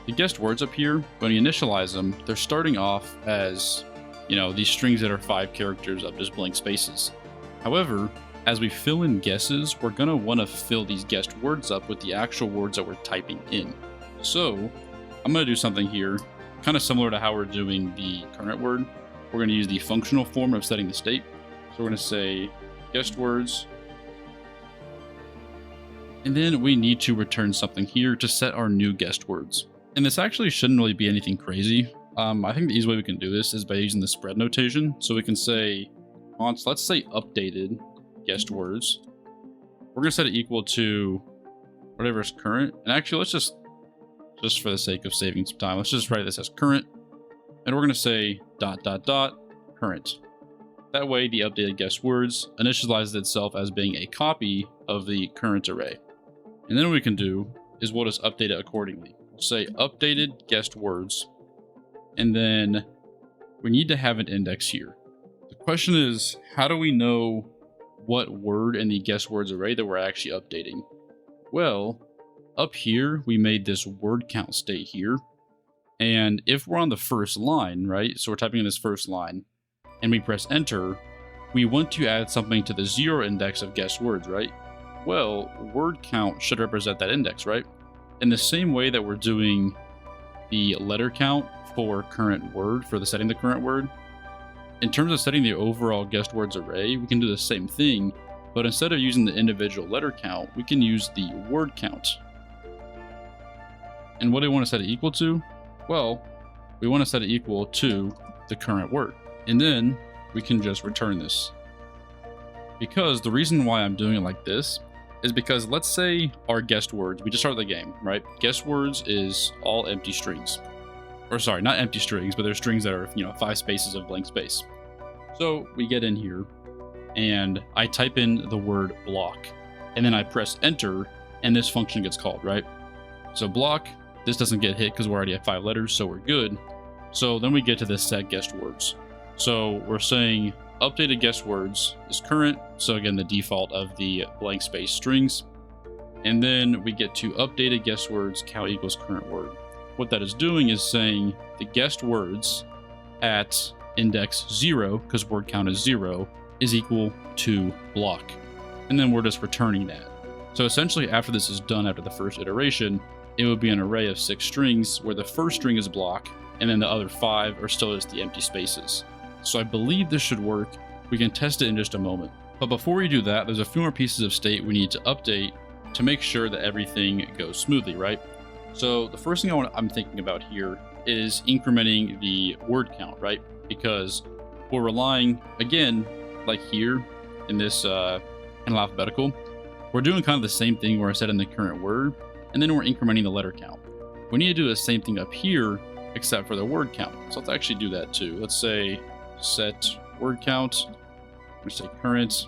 the guessed words up here, when you initialize them, they're starting off as, these strings that are 5 characters of just blank spaces. However, as we fill in guesses, we're going to want to fill these guessed words up with the actual words that we're typing in. So I'm going to do something here, kind of similar to how we're doing the current word. We're going to use the functional form of setting the state. So we're going to say guessed words. And then we need to return something here to set our new guessed words. And this actually shouldn't really be anything crazy. I think the easy way we can do this is by using the spread notation. So we can say, let's say updated guessed words. We're going to set it equal to whatever is current. And actually, let's just for the sake of saving some time, let's just write this as current. And we're going to say ... current. That way, the updated guessed words initializes itself as being a copy of the current array. And then what we can do is we'll just update it accordingly. We'll say updated guessed words. And then we need to have an index here. The question is, how do we know what word in the guessed words array that we're actually updating? Well, up here, we made this word count state here. And if we're on the first line, right? So we're typing in this first line and we press enter, we want to add something to the 0 index of guessed words, right? Well, word count should represent that index, right? In the same way that we're doing the letter count for current word, for the setting the current word, in terms of setting the overall guessed words array, we can do the same thing, but instead of using the individual letter count, we can use the word count. And what do we want to set it equal to? Well, we want to set it equal to the current word. And then we can just return this. Because the reason why I'm doing it like this is because let's say our guessed words, we just started the game, right? Guessed words is all empty strings. Or sorry, not empty strings, but they're strings that are, 5 spaces of blank space. So we get in here and I type in the word block and then I press enter and this function gets called, right? So block, this doesn't get hit because we're already at 5 letters, so we're good. So then we get to this set guessed words. So we're saying updated guessed words is current. So again, the default of the blank space strings. And then we get to updated guessed words count equals current word. What that is doing is saying the guessed words at index 0, because word count is 0, is equal to block. And then we're just returning that. So essentially after this is done, after the first iteration, it would be an array of 6 strings where the first string is block and then the other 5 are still just the empty spaces. So I believe this should work. We can test it in just a moment. But before we do that, there's a few more pieces of state we need to update to make sure that everything goes smoothly, right? So the first thing I'm thinking about here is incrementing the word count, right? Because we're relying, again, like here in this in alphabetical, we're doing kind of the same thing where I set in the current word, and then we're incrementing the letter count. We need to do the same thing up here, except for the word count. So let's actually do that too. Let's say set word count, we say current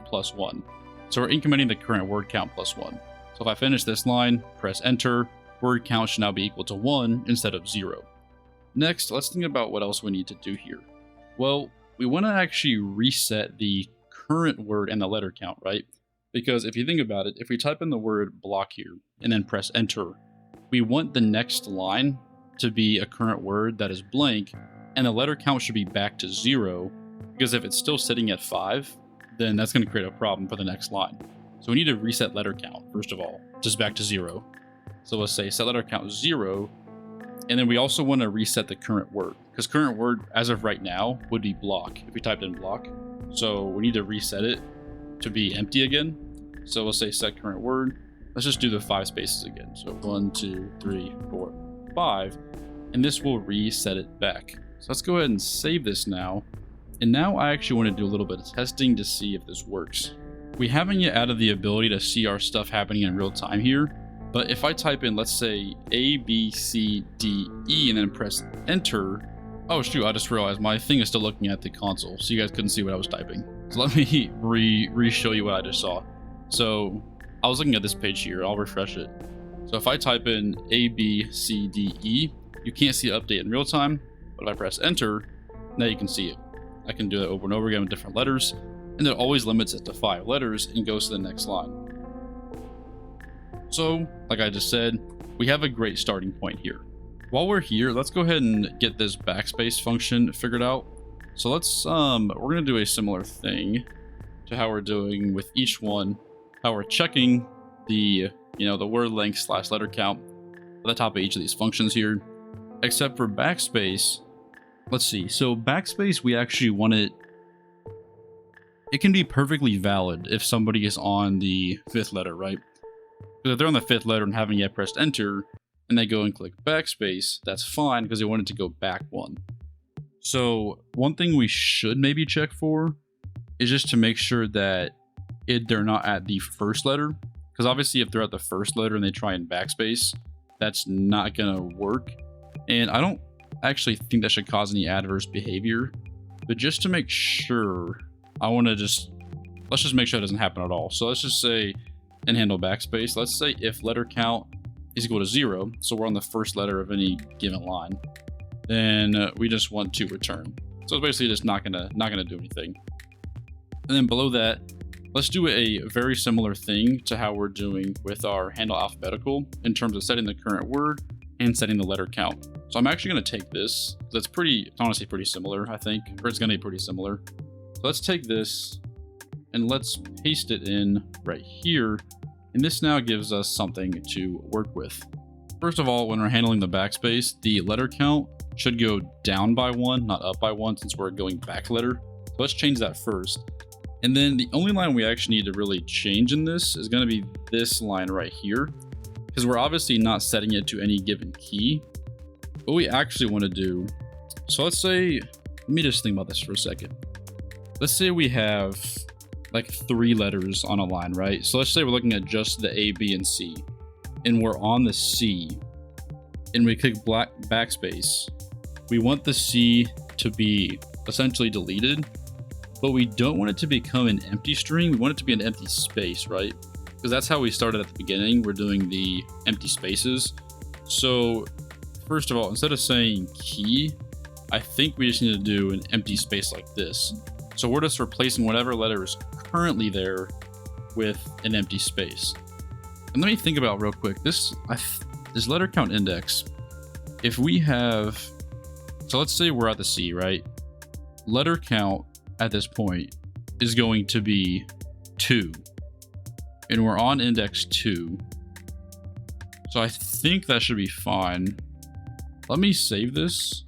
plus 1. So we're incrementing the current word count plus 1. So if I finish this line, press enter, word count should now be equal to 1 instead of 0. Next, let's think about what else we need to do here. Well, we want to actually reset the current word and the letter count, right? Because if you think about it, if we type in the word block here and then press enter, we want the next line to be a current word that is blank, and the letter count should be back to 0, because if it's still sitting at 5, then that's going to create a problem for the next line. So we need to reset letter count, first of all, just back to 0. So let's say set letter count 0, and then we also want to reset the current word, because current word, as of right now, would be block, if we typed in block. So we need to reset it to be empty again. So we'll say set current word. Let's just do the 5 spaces again. So 1, 2, 3, 4, 5, and this will reset it back. So let's go ahead and save this now. And now I actually want to do a little bit of testing to see if this works. We haven't yet added the ability to see our stuff happening in real time here, but if I type in, let's say A, B, C, D, E, and then press enter, oh shoot, I just realized my thing is still looking at the console, so you guys couldn't see what I was typing. So let me re-show you what I just saw. So I was looking at this page here, I'll refresh it. So if I type in A, B, C, D, E, you can't see the update in real time, but if I press enter, now you can see it. I can do that over and over again with different letters, and it always limits it to 5 letters and goes to the next line. So, like I just said, we have a great starting point here. While we're here, let's go ahead and get this backspace function figured out. So let's, we're gonna do a similar thing to how we're doing with each one, how we're checking the, the word length / letter count at the top of each of these functions here, except for backspace. Let's see, so backspace, we actually want it can be perfectly valid if somebody is on the 5th letter, right? Because if they're on the 5th letter and haven't yet pressed enter, and they go and click backspace, that's fine because they want it to go back 1. So one thing we should maybe check for is just to make sure that they're not at the 1st letter. Because obviously if they're at the 1st letter and they try and backspace, that's not going to work. And I don't actually think that should cause any adverse behavior. But just to make sure, let's just make sure it doesn't happen at all. So let's just say and handle backspace. Let's say if letter count is equal to 0, so we're on the 1st letter of any given line, then we just want to return. So it's basically just not gonna do anything. And then below that, Let's do a very similar thing to how we're doing with our handle alphabetical in terms of setting the current word and setting the letter count. So I'm actually going to take this. That's honestly pretty similar, I think, or it's going to be pretty similar. So let's take this and let's paste it in right here. And this now gives us something to work with. First of all, when we're handling the backspace, the letter count should go down by 1, not up by 1, since we're going back letter. So let's change that first. And then the only line we actually need to really change in this is going to be this line right here, because we're obviously not setting it to any given key. What we actually want to do, so let's say, let me just think about this for a second. Let's say we have like 3 letters on a line, right? So let's say we're looking at just the A, B, and C, and we're on the C, and we click backspace. We want the C to be essentially deleted, but we don't want it to become an empty string. We want it to be an empty space, right? Because that's how we started at the beginning. We're doing the empty spaces. So first of all, instead of saying key, I think we just need to do an empty space like this. So we're just replacing whatever letter is currently there with an empty space. And let me think about real quick, this letter count index, if we have, so let's say we're at the C, right? Letter count at this point is going to be 2, and we're on index 2. So I think that should be fine. Let me save this,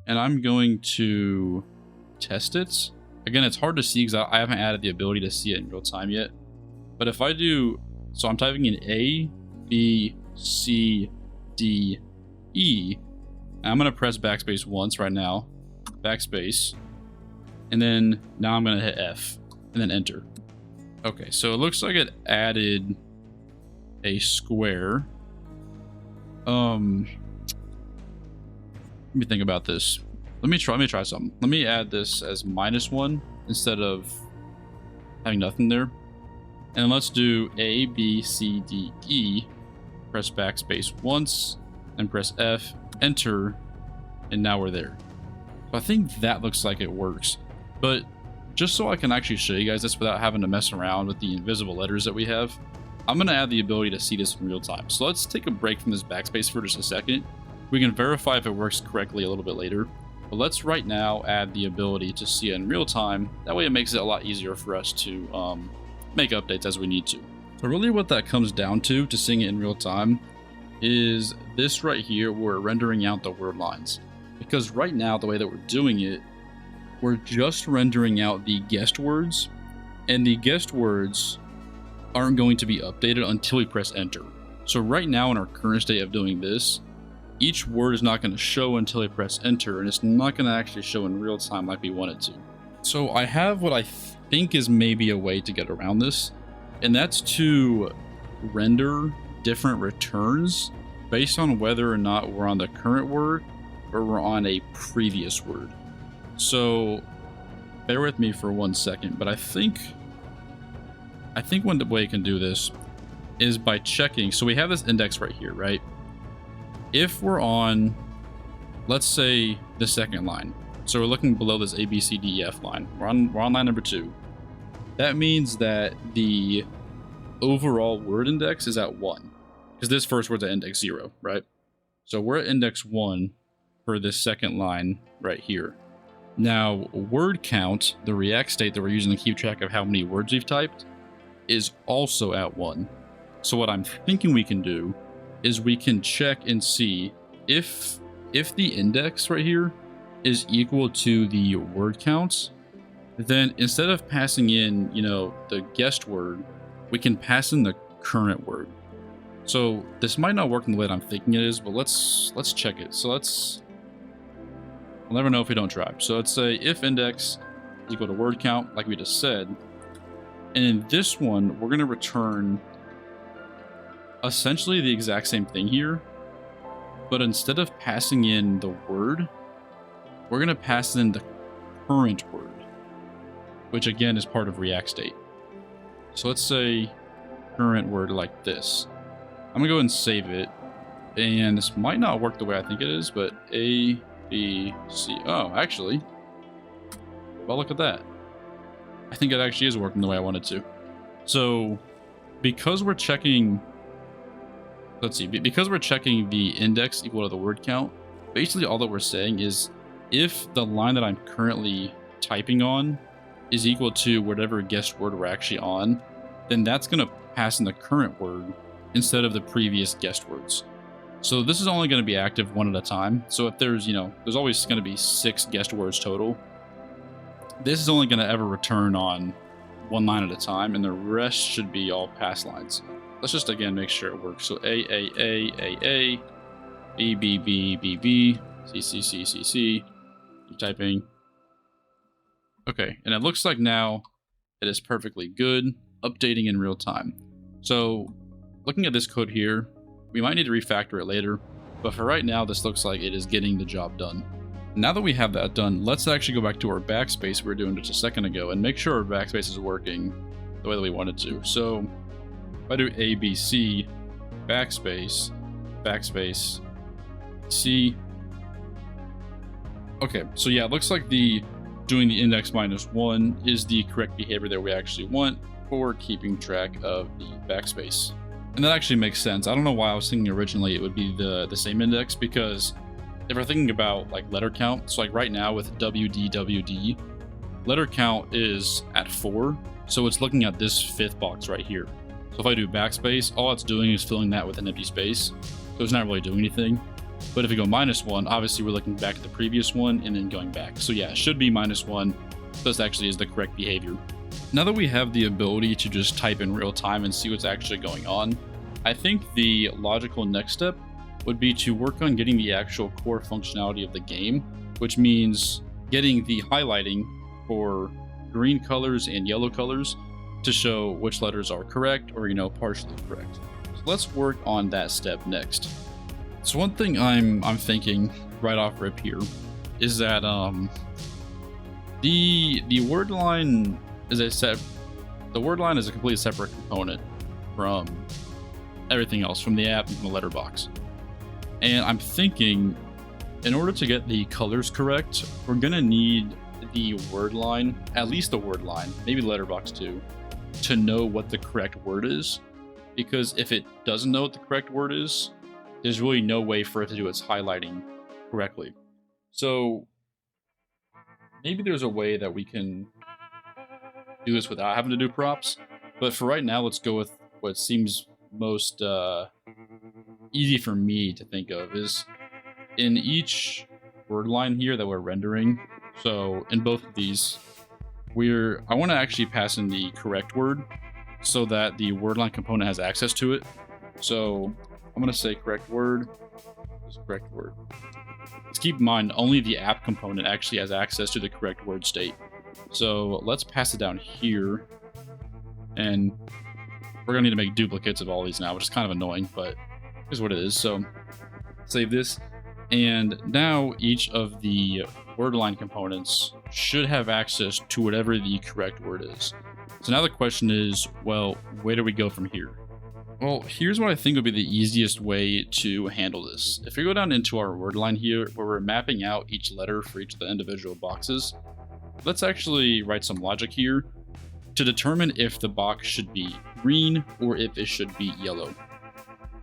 and I'm going to test it. Again, it's hard to see because I haven't added the ability to see it in real time yet. But if I do, so I'm typing in A, B, C, D, E. And I'm going to press backspace once right now. Backspace. And then now I'm going to hit F and then enter. Okay, so it looks like it added a square. Let me think about this. Let me try something. Let me add this as -1 instead of having nothing there. And let's do A, B, C, D, E. Press backspace once and press F, enter, and now we're there. So I think that looks like it works. But just so I can actually show you guys this without having to mess around with the invisible letters that we have, I'm going to add the ability to see this in real time. So let's take a break from this backspace for just a second. We can verify if it works correctly a little bit later. But let's right now add the ability to see it in real time. That way it makes it a lot easier for us to make updates as we need to. So really what that comes down to seeing it in real time is this right here where we're rendering out the word lines. Because right now the way that we're doing it, we're just rendering out the guessed words, and the guessed words aren't going to be updated until we press enter. So right now in our current state of doing this, each word is not going to show until I press enter, and it's not going to actually show in real time like we want it to. So I have what I think is maybe a way to get around this, and that's to render different returns based on whether or not we're on the current word or we're on a previous word. So bear with me for 1 second, but I think one way you can do this is by checking. So we have this index right here, right? If we're on, let's say, the second line, so we're looking below this A, B, C, D, E, F line. We're on line number 2. That means that the overall word index is at 1, because this first word's at index 0, right? So we're at index 1 for this second line right here. Now, word count, the React state that we're using to keep track of how many words we've typed, is also at 1. So what I'm thinking we can do is we can check and see if the index right here is equal to the word counts, then instead of passing in, the guessed word, we can pass in the current word. So this might not work in the way that I'm thinking it is, but let's check it. So we'll never know if we don't try. So let's say if index is equal to word count, like we just said, and in this one, we're going to return essentially the exact same thing here, but instead of passing in the word, we're going to pass in the current word, which again is part of React state. So let's say current word like this. I'm going to go ahead and save it, and this might not work the way I think it is, but A, B, C. Oh, actually, well, look at that. I think it actually is working the way I want it to. So because we're checking, let's see, because we're checking the index equal to the word count, basically all that we're saying is if the line that I'm currently typing on is equal to whatever guessed word we're actually on, then that's going to pass in the current word instead of the previous guessed words. So this is only going to be active one at a time. So if there's, there's always going to be 6 guessed words total. This is only going to ever return on one line at a time, and the rest should be all pass lines. Let's just again make sure it works. So A, B, B, B, B, B, C, C, C, C, C. Keep typing. Okay, and it looks like now it is perfectly good, updating in real time. So looking at this code here, we might need to refactor it later, but for right now, this looks like it is getting the job done. Now that we have that done, let's actually go back to our backspace we were doing just a second ago and make sure our backspace is working the way that we want it to. So if I do ABC, backspace, backspace, C. Okay, so yeah, it looks like doing the index -1 is the correct behavior that we actually want for keeping track of the backspace. And that actually makes sense. I don't know why I was thinking originally it would be the same index, because if we're thinking about like letter count, so like right now with WD, letter count is at 4, so it's looking at this 5th box right here. So if I do backspace, all it's doing is filling that with an empty space, so it's not really doing anything. But if we go -1, obviously we're looking back at the previous one and then going back. So yeah, it should be -1. This actually is the correct behavior. Now that we have the ability to just type in real time and see what's actually going on, I think the logical next step would be to work on getting the actual core functionality of the game, which means getting the highlighting for green colors and yellow colors to show which letters are correct or, partially correct. So let's work on that step next. So one thing I'm thinking right off rip here is that the word line is the word line is a completely separate component from everything else, from the app and from the letterbox. And I'm thinking, in order to get the colors correct, we're gonna need the word line, at least the word line, maybe the letterbox too, to know what the correct word is. Because if it doesn't know what the correct word is, there's really no way for it to do its highlighting correctly. So maybe there's a way that we can do this without having to do props. But for right now, let's go with what seems most easy for me to think of is in each word line here that we're rendering. So in both of these, I want to actually pass in the correct word so that the word line component has access to it. So I'm going to say correct word. Just correct word. Let's keep in mind only the app component actually has access to the correct word state. So let's pass it down here, and we're gonna need to make duplicates of all these now, which is kind of annoying, but here's what it is. So save this, and now each of the word line components should have access to whatever the correct word is. So now the question is, well, where do we go from here? Well, here's what I think would be the easiest way to handle this. If we go down into our word line here, where we're mapping out each letter for each of the individual boxes, let's actually write some logic here to determine if the box should be green or if it should be yellow.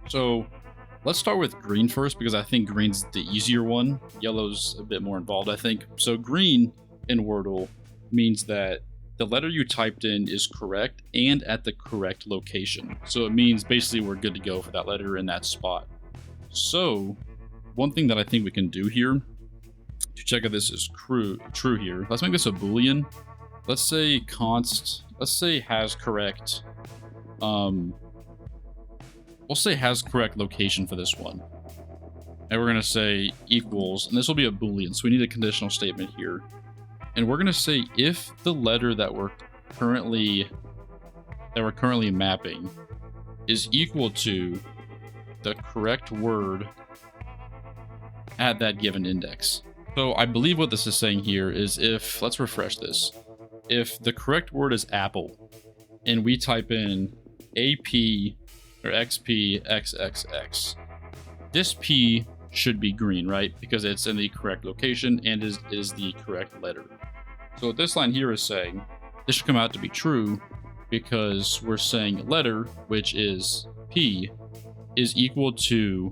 So let's start with green first, because I think green's the easier one. Yellow's a bit more involved, I think. So green in Wordle means that the letter you typed in is correct and at the correct location. So it means basically we're good to go for that letter in that spot. So one thing that I think we can do here to check if this is true here, let's make this a Boolean. Let's say let's say has correct, we'll say has correct location for this one. And we're gonna say equals, and this will be a Boolean, so we need a conditional statement here. And we're gonna say if the letter that we're currently mapping is equal to the correct word at that given index. So I believe what this is saying here is if, let's refresh this. If the correct word is apple and we type in AP or XP XXX, this P should be green, right? Because it's in the correct location and is the correct letter. So what this line here is saying, this should come out to be true because we're saying letter, which is P, is equal to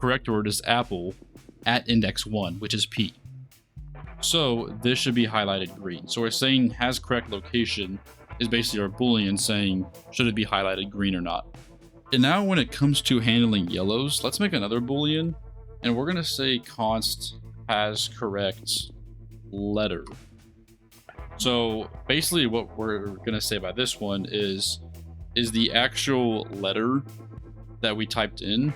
correct word is apple at index 1, which is P. So this should be highlighted green. So we're saying has correct location is basically our Boolean saying should it be highlighted green or not. And now when it comes to handling yellows, let's make another Boolean, and we're going to say const has correct letter. So basically what we're going to say by this one is the actual letter that we typed in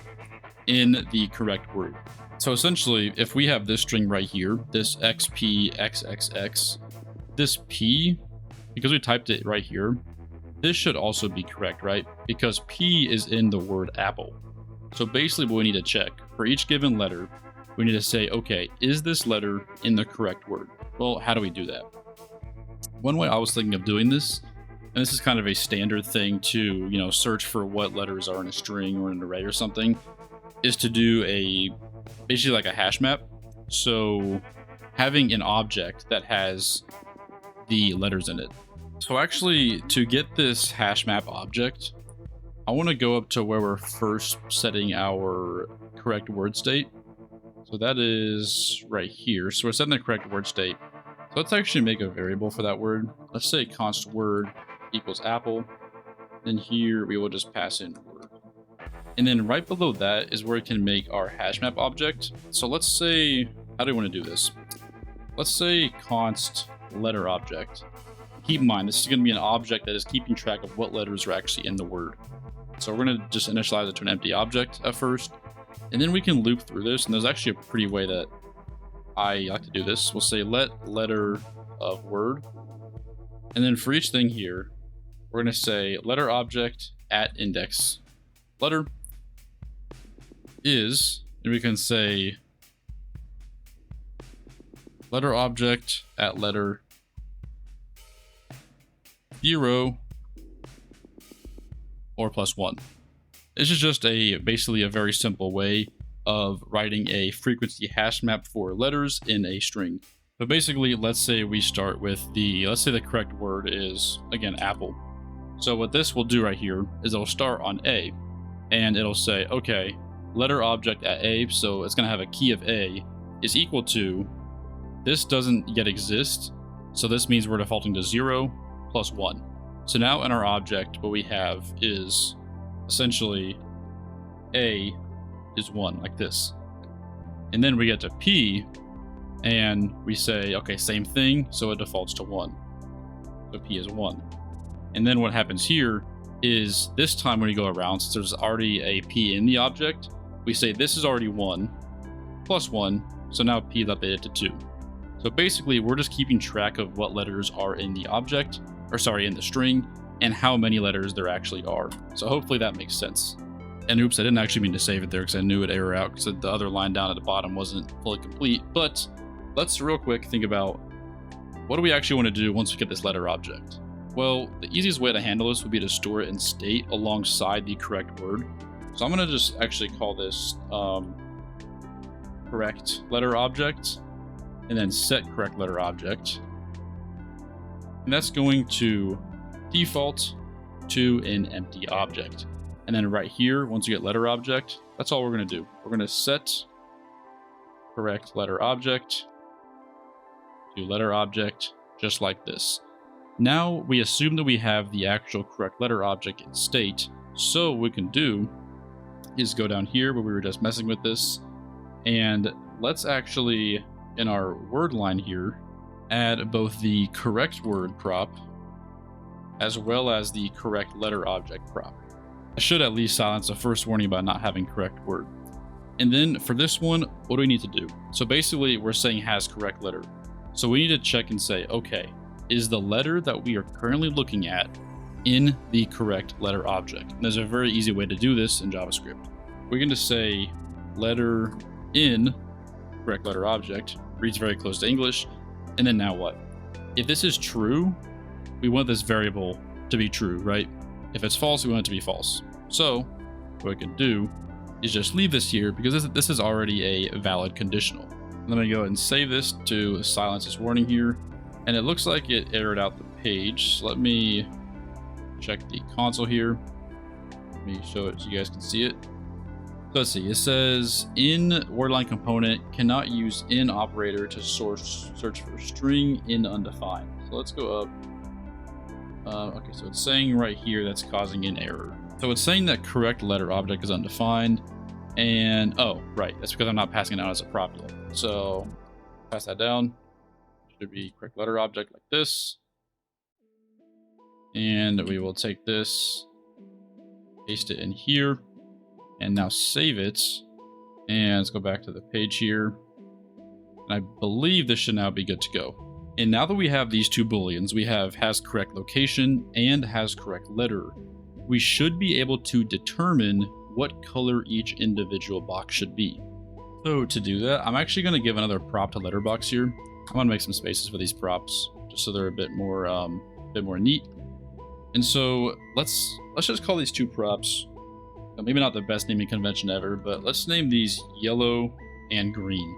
the correct word. So essentially, if we have this string right here, this xp_xxx, this p, because we typed it right here, this should also be correct, right? Because P is in the word apple. So basically what we need to check, for each given letter, we need to say, okay, is this letter in the correct word? Well, how do we do that? One way I was thinking of doing this, and this is kind of a standard thing to, search for what letters are in a string or an array or something, is to do basically like a hash map. So having an object that has the letters in it. So actually, to get this hash map object, I want to go up to where we're first setting our correct word state. So that is right here. So we're setting the correct word state. So let's actually make a variable for that word. Let's say const word equals apple. Then here we will just pass in word. And then right below that is where we can make our hash map object. So let's say, how do we want to do this? Let's say const letter object. Keep in mind, this is going to be an object that is keeping track of what letters are actually in the word. So we're going to just initialize it to an empty object at first, and then we can loop through this. And there's actually a pretty way that I like to do this. We'll say let letter of word, and then for each thing here, we're going to say letter object at index letter is, and we can say letter object at letter 0 or +1. This is just basically a very simple way of writing a frequency hash map for letters in a string. But basically, let's say we start with let's say the correct word is, again, apple. So what this will do right here is it'll start on A, and it'll say, okay, letter object at A, so it's going to have a key of A, is equal to, this doesn't yet exist, so this means we're defaulting to 0 + 1. So now in our object, what we have is essentially A is 1, like this. And then we get to P, and we say, okay, same thing, so it defaults to 1. So P is 1. And then what happens here is this time when you go around, since there's already a P in the object, we say this is already 1 + 1, so now P is updated to 2. So basically, we're just keeping track of what letters are in the object, in the string, and how many letters there actually are. So hopefully that makes sense. And oops, I didn't actually mean to save it there because I knew it'd error out because the other line down at the bottom wasn't fully complete. But let's real quick think about what do we actually want to do once we get this letter object? Well, the easiest way to handle this would be to store it in state alongside the correct word. So I'm going to just actually call this correct letter object, and then set correct letter object. And that's going to default to an empty object. And then right here, once you get letter object, that's all we're going to do. We're going to set correct letter object to letter object, just like this. Now we assume that we have the actual correct letter object in state. So what we can do is go down here where we were just messing with this, and let's actually, in our word line here, add both the correct word prop as well as the correct letter object prop. I should at least silence the first warning about not having correct word. And then for this one, what do we need to do? So basically we're saying has correct letter. So we need to check and say, okay, is the letter that we are currently looking at in the correct letter object? And there's a very easy way to do this in JavaScript. We're going to say letter in correct letter object, reads very close to English. And then now what? If this is true, we want this variable to be true, right? If it's false, we want it to be false. So what we can do is just leave this here because this is already a valid conditional. Let me go ahead and save this to silence this warning here. And it looks like it errored out the page. So let me check the console here. Let me show it so you guys can see it. So let's see, it says in wordline component cannot use in operator to search for string in undefined. So let's go up. Okay, so it's saying right here that's causing an error. So it's saying that correct letter object is undefined. And oh, right, that's because I'm not passing it out as a prop yet. So pass that down. Should be correct letter object like this. And we will take this, paste it in here. And now save it, and let's go back to the page here. And I believe this should now be good to go. And now that we have these two booleans, we have has correct location and has correct letter, we should be able to determine what color each individual box should be. So to do that, I'm actually going to give another prop to letterbox here. I want to make some spaces for these props, just so they're a bit more neat. And so let's just call these two props. Maybe not the best naming convention ever, but let's name these yellow and green.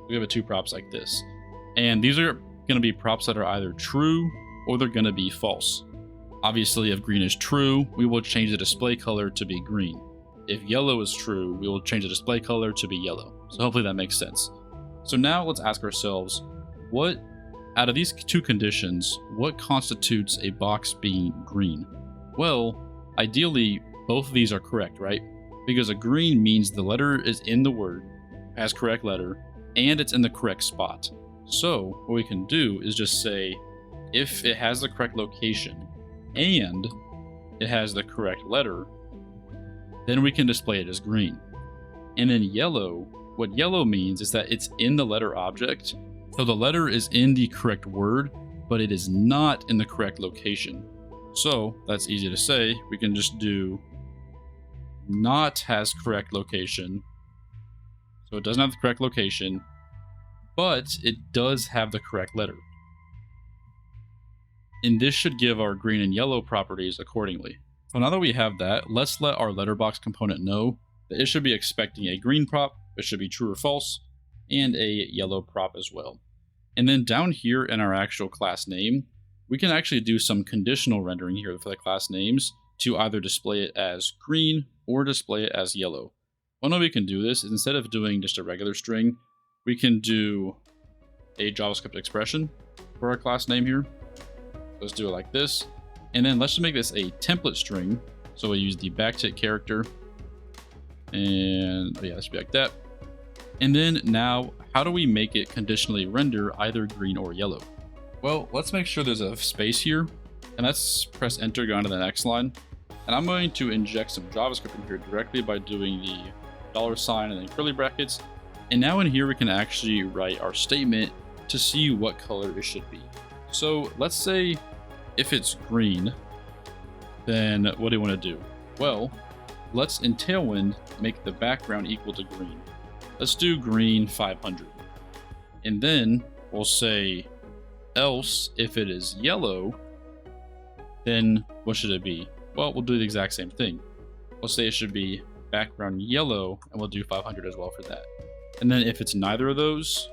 We have two props like this. And these are going to be props that are either true or they're going to be false. Obviously, if green is true, we will change the display color to be green. If yellow is true, we will change the display color to be yellow. So hopefully that makes sense. So now let's ask ourselves, what out of these two conditions, what constitutes a box being green? Well, ideally, both of these are correct, right? Because a green means the letter is in the word, has correct letter, and it's in the correct spot. So what we can do is just say, if it has the correct location and it has the correct letter, then we can display it as green. And then yellow, what yellow means is that it's in the letter object. So the letter is in the correct word, but it is not in the correct location. So that's easy to say. We can just do not has correct location. So it doesn't have the correct location, but it does have the correct letter. And this should give our green and yellow properties accordingly. So now that we have that, let's let our letterbox component know that it should be expecting a green prop, it should be true or false, and a yellow prop as well. And then down here in our actual class name, we can actually do some conditional rendering here for the class names to either display it as green or display it as yellow. One way we can do this is instead of doing just a regular string, we can do a JavaScript expression for our class name here. Let's do it like this. And then let's just make this a template string. So we'll use the backtick character. And yeah, let's be like that. And then now, how do we make it conditionally render either green or yellow? Well, let's make sure there's a space here. And let's press enter, go on to the next line. And I'm going to inject some JavaScript in here directly by doing the $sign and then curly brackets. And now in here, we can actually write our statement to see what color it should be. So let's say if it's green, then what do you want to do? Well, let's in Tailwind make the background equal to green. Let's do green 500. And then we'll say else if it is yellow, then what should it be? Well, we'll do the exact same thing. We'll say it should be background yellow, and we'll do 500 as well for that. And then if it's neither of those,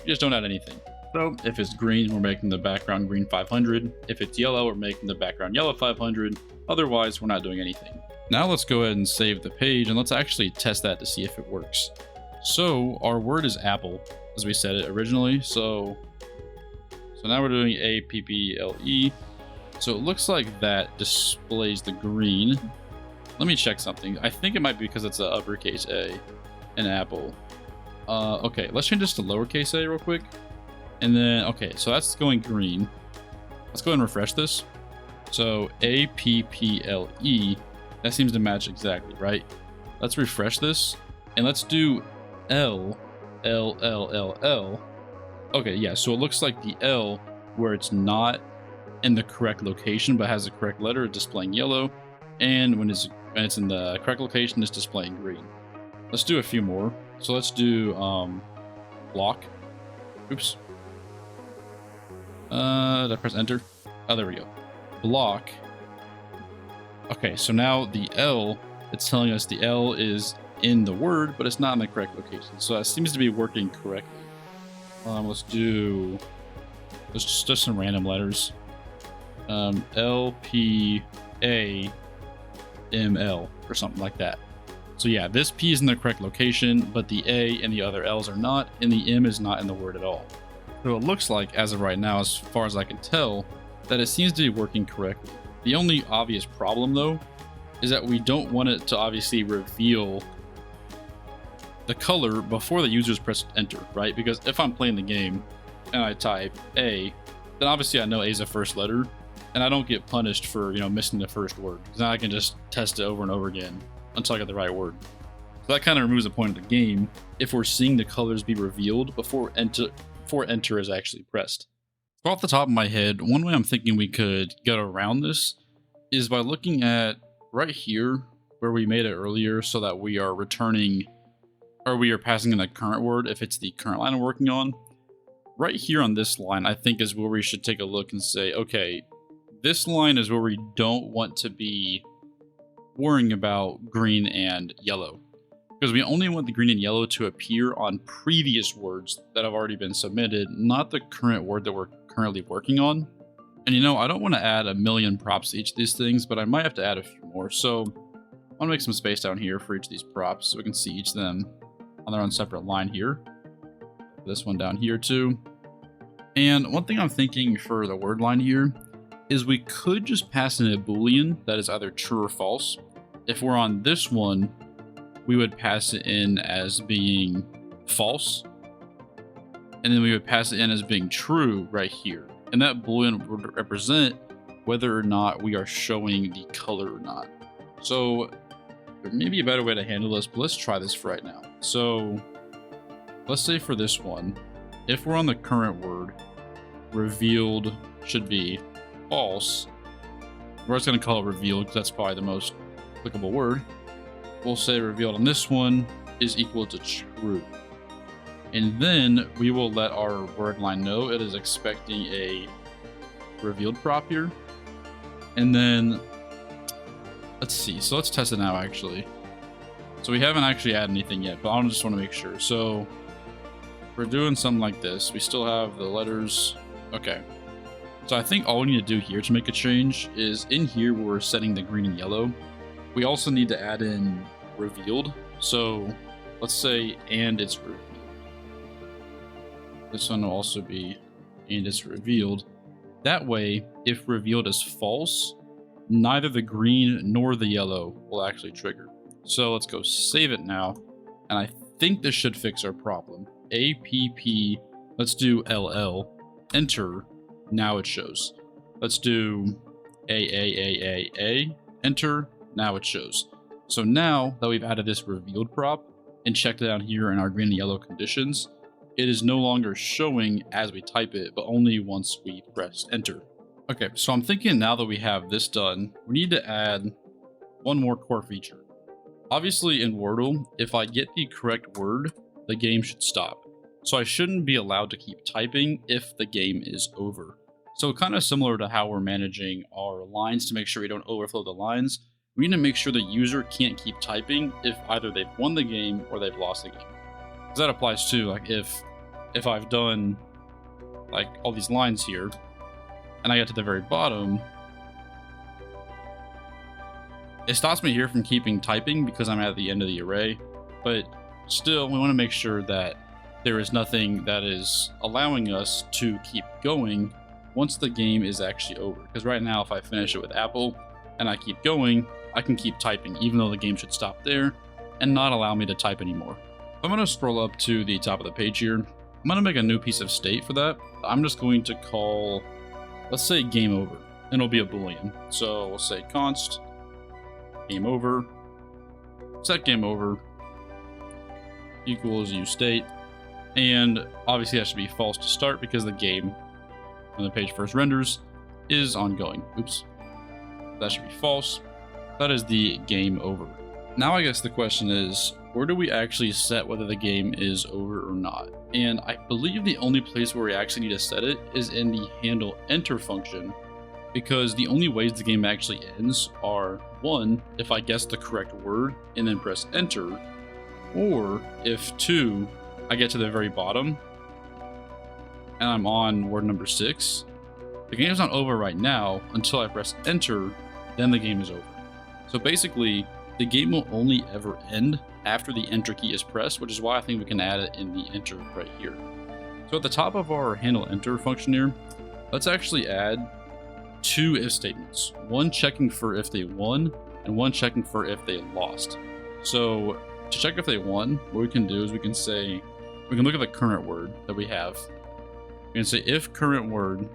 you just don't add anything. So if it's green, we're making the background green 500. If it's yellow, we're making the background yellow 500. Otherwise, we're not doing anything. Now let's go ahead and save the page, and let's actually test that to see if it works. So our word is apple, as we said it originally. So now we're doing APPLE. So it looks like that displays the green. Let me check something. I think it might be because it's an uppercase A, an apple. Okay, let's change this to lowercase a real quick. And then, okay, so that's going green. Let's go ahead and refresh this. So APPLE, that seems to match exactly, right? Let's refresh this and let's do L. Okay, yeah, so it looks like the L where it's not in the correct location but has the correct letter is displaying yellow, and when it's in the correct location it's displaying green. Let's do a few more. So let's do block. Oops. Did I press enter? Oh, there we go. Block. Okay, so now the L, it's telling us the L is in the word, but it's not in the correct location. So that seems to be working correctly. Let's do just some random letters. L, P, A, M, L, or something like that. So yeah, this P is in the correct location, but the A and the other L's are not, and the M is not in the word at all. So it looks like, as of right now, as far as I can tell, that it seems to be working correctly. The only obvious problem, though, is that we don't want it to obviously reveal the color before the users press enter, right? Because if I'm playing the game and I type A, then obviously I know A is the first letter, and I don't get punished for, missing the first word. Now I can just test it over and over again until I get the right word. So that kind of removes the point of the game if we're seeing the colors be revealed before enter is actually pressed. So off the top of my head, one way I'm thinking we could get around this is by looking at right here where we made it earlier, so that we are returning, or we are passing in the current word if it's the current line I'm working on. Right here on this line, I think is where we should take a look and say, okay, this line is where we don't want to be worrying about green and yellow, because we only want the green and yellow to appear on previous words that have already been submitted, not the current word that we're currently working on. And I don't want to add a million props to each of these things, but I might have to add a few more. So I want to make some space down here for each of these props so we can see each of them on their own separate line here. This one down here too. And one thing I'm thinking for the word line here is we could just pass in a Boolean that is either true or false. If we're on this one, we would pass it in as being false, and then we would pass it in as being true right here. And that Boolean would represent whether or not we are showing the color or not. So there may be a better way to handle this, but let's try this for right now. So let's say for this one, if we're on the current word, revealed should be false. We're just going to call it revealed because that's probably the most applicable word. We'll say revealed on this one is equal to true. And then we will let our word line know it is expecting a revealed prop here. And then let's see. So let's test it now actually. So we haven't actually added anything yet, but I just want to make sure. So we're doing something like this. We still have the letters. Okay. So I think all we need to do here to make a change is in here where we're setting the green and yellow. We also need to add in revealed. So let's say, and it's revealed. This one will also be, and it's revealed. That way, if revealed is false, neither the green nor the yellow will actually trigger. So let's go save it now. And I think this should fix our problem. APP, let's do LL, enter, now it shows. Let's do AAAAA, enter, now it shows. So now that we've added this revealed prop and checked it down here in our green and yellow conditions, it is no longer showing as we type it, but only once we press enter. Okay, so I'm thinking now that we have this done, we need to add one more core feature. Obviously in Wordle, if I get the correct word, the game should stop. So I shouldn't be allowed to keep typing if the game is over. So kind of similar to how we're managing our lines to make sure we don't overflow the lines, we need to make sure the user can't keep typing if either they've won the game or they've lost the game. Because that applies to, like, if I've done like all these lines here and I get to the very bottom, it stops me here from keeping typing because I'm at the end of the array, but still we want to make sure that there is nothing that is allowing us to keep going once the game is actually over. Because right now if I finish it with Apple and I keep going, I can keep typing even though the game should stop there and not allow me to type anymore. I'm going to scroll up to the top of the page here. I'm going to make a new piece of state for that. I'm just going to call, let's say game over, and it'll be a Boolean. So we'll say const game over, set game over equals useState, and obviously that should be false to start because the game, when the page first renders, is ongoing. Oops. That should be false. That is the game over. Now I guess the question is, where do we actually set whether the game is over or not? And I believe the only place where we actually need to set it is in the handle enter function, because the only ways the game actually ends are, one, if I guess the correct word and then press enter, or if two, I get to the very bottom and I'm on word number 6, the game is not over right now until I press enter, then the game is over. So basically, the game will only ever end after the enter key is pressed, which is why I think we can add it in the enter right here. So at the top of our handle enter function here, let's actually add 2 if statements. One checking for if they won, and one checking for if they lost. So to check if they won, what we can do is we can look at the current word that we have. We can say if current word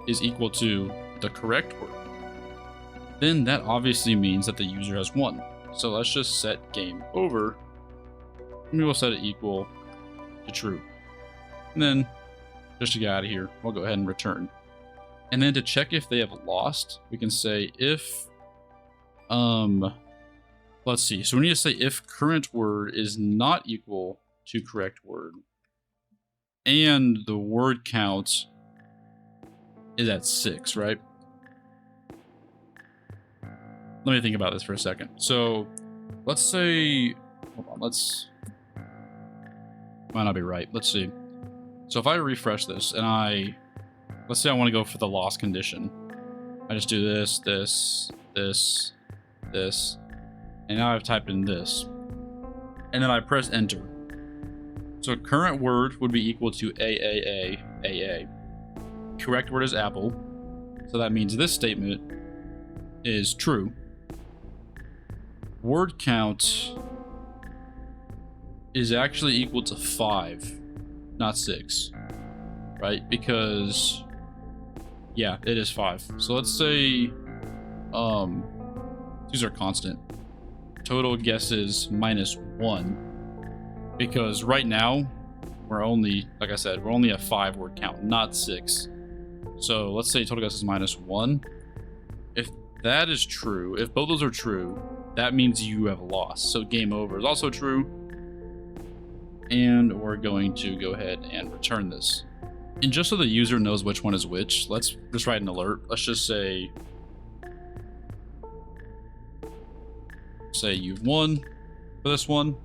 is equal to the correct word, then that obviously means that the user has won. So let's just set game over, and we will set it equal to true. And then, just to get out of here, we'll go ahead and return. And then to check if they have lost, we can say if, let's see. So we need to say if current word is not equal to correct word, and the word count is at 6, right? Let me think about this for a second. So let's say, hold on, might not be right. Let's see. So if I refresh this and let's say I want to go for the lost condition. I just do this, this, this, this, and now I've typed in this. And then I press enter. So current word would be equal to AA. Correct word is apple. So that means this statement is true. Word count is actually equal to 5, not 6, right? Because, yeah, it is 5. So let's say, these are constant. Total guesses -1, because right now we're only, like I said, we're only a 5 word count, not 6. So let's say total guesses -1. If that is true, if both those are true, that means you have lost. So game over is also true. And we're going to go ahead and return this. And just so the user knows which one is which, let's just write an alert. Let's just say you've won for this one.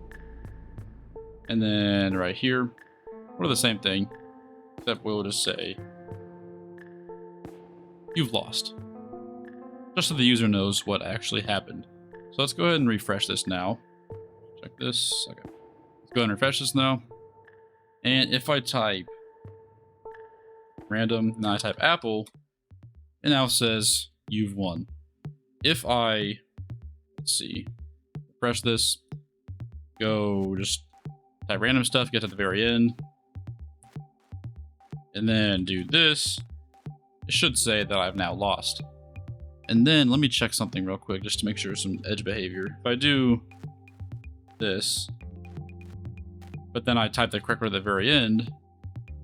And then right here, we're the same thing, except we'll just say you've lost. Just so the user knows what actually happened. So let's go ahead and refresh this now. Check this. Okay. Let's go ahead and refresh this now. And if I type random, now I type apple, it now says you've won. If I, let's see, refresh this, go just type random stuff, get to the very end, and then do this, it should say that I've now lost. And then let me check something real quick just to make sure some edge behavior. If I do this, but then I type the correct word at the very end,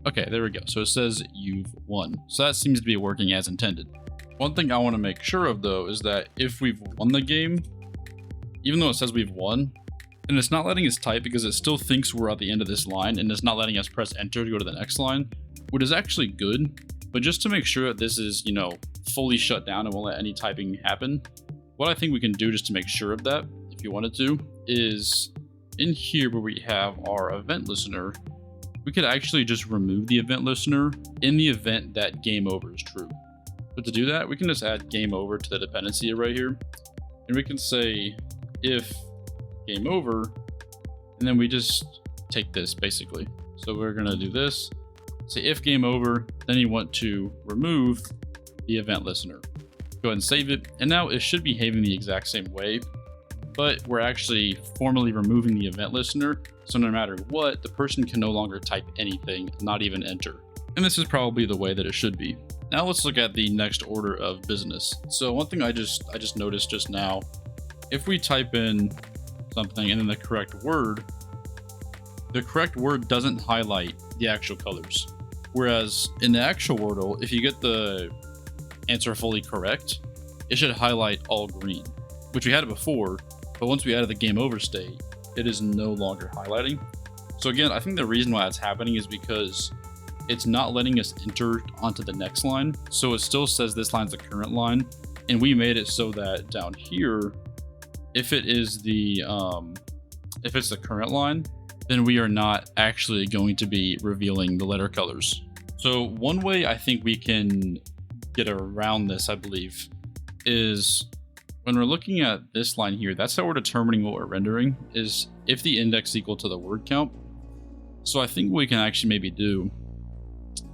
okay, there we go. So it says you've won. So that seems to be working as intended. One thing I want to make sure of though is that if we've won the game, even though it says we've won, and it's not letting us type because it still thinks we're at the end of this line and it's not letting us press enter to go to the next line, which is actually good. But just to make sure that this is, fully shut down and won't let any typing happen, what I think we can do just to make sure of that, if you wanted to, is in here where we have our event listener, we could actually just remove the event listener in the event that game over is true. But to do that, we can just add game over to the dependency right here. And we can say if game over, and then we just take this basically. So we're gonna do this, say if game over, then you want to remove the event listener. Go ahead and save it, and now it should be behaving the exact same way, but we're actually formally removing the event listener, so no matter what, the person can no longer type anything, not even enter. And this is probably the way that it should be. Now let's look at the next order of business. So one thing I just noticed just now, if we type in something and then the correct word doesn't highlight the actual colors. Whereas in the actual Wordle, if you get the answer fully correct, it should highlight all green, which we had it before, but once we added the game over state, it is no longer highlighting. So again, I think the reason why that's happening is because it's not letting us enter onto the next line. So it still says this line's the current line, and we made it so that down here, if it's the current line, then we are not actually going to be revealing the letter colors. So one way I think we can get around this, I believe, is when we're looking at this line here, that's how we're determining what we're rendering, is if the index is equal to the word count. So I think what we can actually maybe do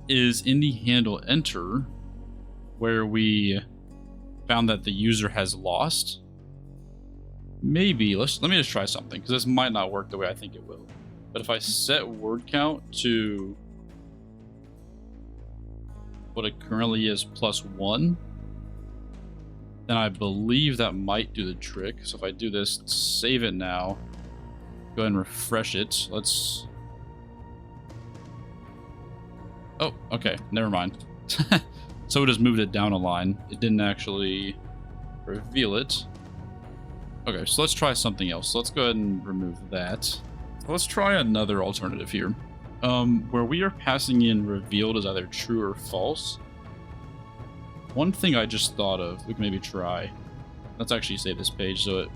is in the handle enter, where we found that the user has lost, maybe let me just try something, because this might not work the way I think it will. But if I set word count to what it currently is +1, then I believe that might do the trick. So if I do this, save it now, go ahead and refresh it. Let's... Oh, okay, never mind. So it just moved it down a line. It didn't actually reveal it. Okay, so let's try something else. So let's go ahead and remove that. Let's try another alternative here. Where we are passing in revealed as either true or false. One thing I just thought of, we can maybe try. Let's actually save this page so it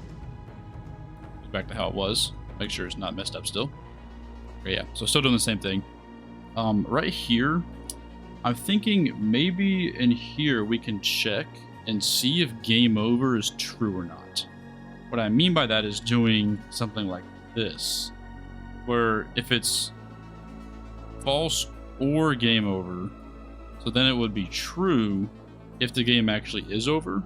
goes back to how it was. Make sure it's not messed up still. Okay, yeah, so still doing the same thing. Right here, I'm thinking maybe in here we can check and see if game over is true or not. What I mean by that is doing something like this, where if it's false or game over, so then it would be true if the game actually is over.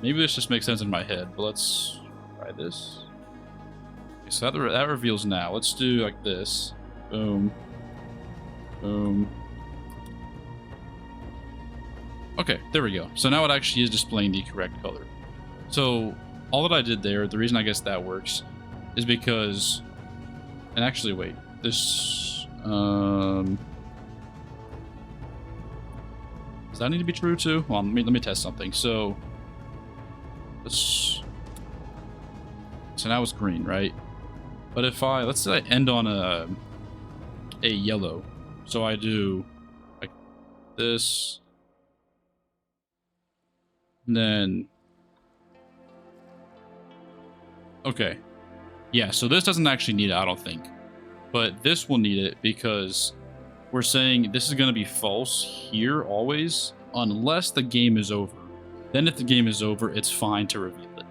Maybe this just makes sense in my head, but let's try this. Okay, so that reveals now. Let's do like this. Boom. Boom. Okay, there we go. So now it actually is displaying the correct color. So all that I did there, the reason I guess that works is because, and actually wait, this, does that need to be true too? Well, let me test something. So let's, so now it's green, right? But if let's say I end on a yellow, so I do like this, and then, okay, yeah, so this doesn't actually need it, I don't think, but this will need it because we're saying this is going to be false here always unless the game is over. Then if the game is over, it's fine to reveal it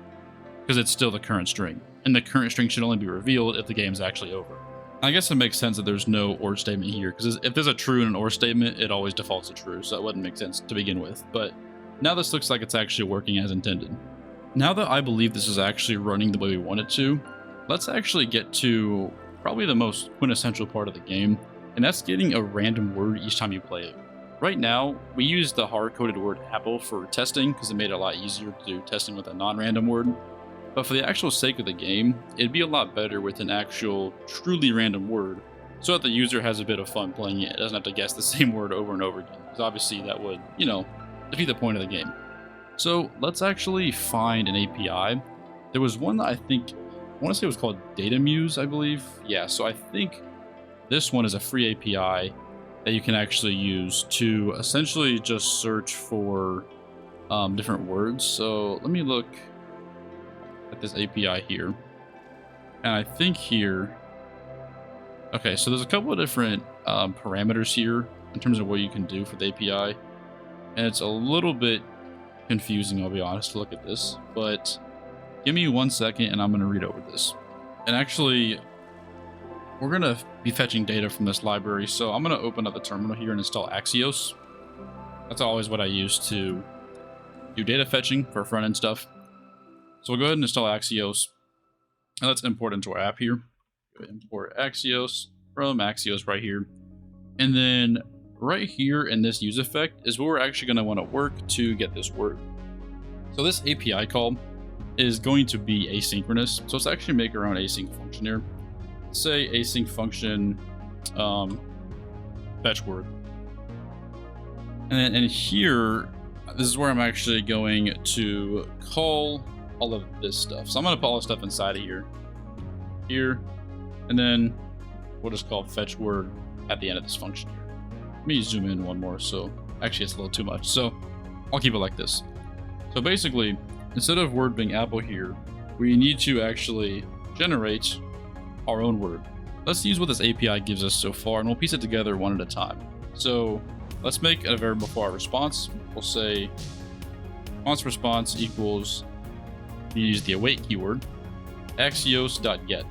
because it's still the current string, and the current string should only be revealed if the game's actually over. I guess it makes sense that there's no OR statement here, because if there's a true and an OR statement, it always defaults to true, so that wouldn't make sense to begin with. But now this looks like it's actually working as intended. Now that I believe this is actually running the way we want it to, let's actually get to probably the most quintessential part of the game, and that's getting a random word each time you play it. Right now, we use the hard-coded word apple for testing, because it made it a lot easier to do testing with a non-random word. But for the actual sake of the game, it'd be a lot better with an actual, truly random word, so that the user has a bit of fun playing it. It doesn't have to guess the same word over and over again, because obviously that would, you know, defeat the point of the game. So let's actually find an API. There was one that I want to say it was called Data Muse, I believe. Yeah, so I think this one is a free API that you can actually use to essentially just search for different words. So let me look at this API here, and I think here, okay, so there's a couple of different parameters here in terms of what you can do for the API, and it's a little bit confusing, I'll be honest, to look at this, but give me 1 second and I'm going to read over this. And actually, we're going to be fetching data from this library, so I'm going to open up the terminal here and install Axios. That's always what I use to do data fetching for front-end stuff. So we'll go ahead and install Axios, and let's import into our app here. Import Axios from Axios right here. And then right here in this use effect is where we're actually going to want to work to get this word. So this API call is going to be asynchronous. So let's actually make our own async function here. Say async function fetch word. And then here, this is where I'm actually going to call all of this stuff. So I'm going to put all this stuff inside of here, and then we'll just call fetch word at the end of this function here. Let me zoom in one more. So actually it's a little too much. So I'll keep it like this. So basically, instead of word being apple here, we need to actually generate our own word. Let's use what this API gives us so far, and we'll piece it together one at a time. So let's make a variable for our response. We'll say const response equals, we use the await keyword, axios.get.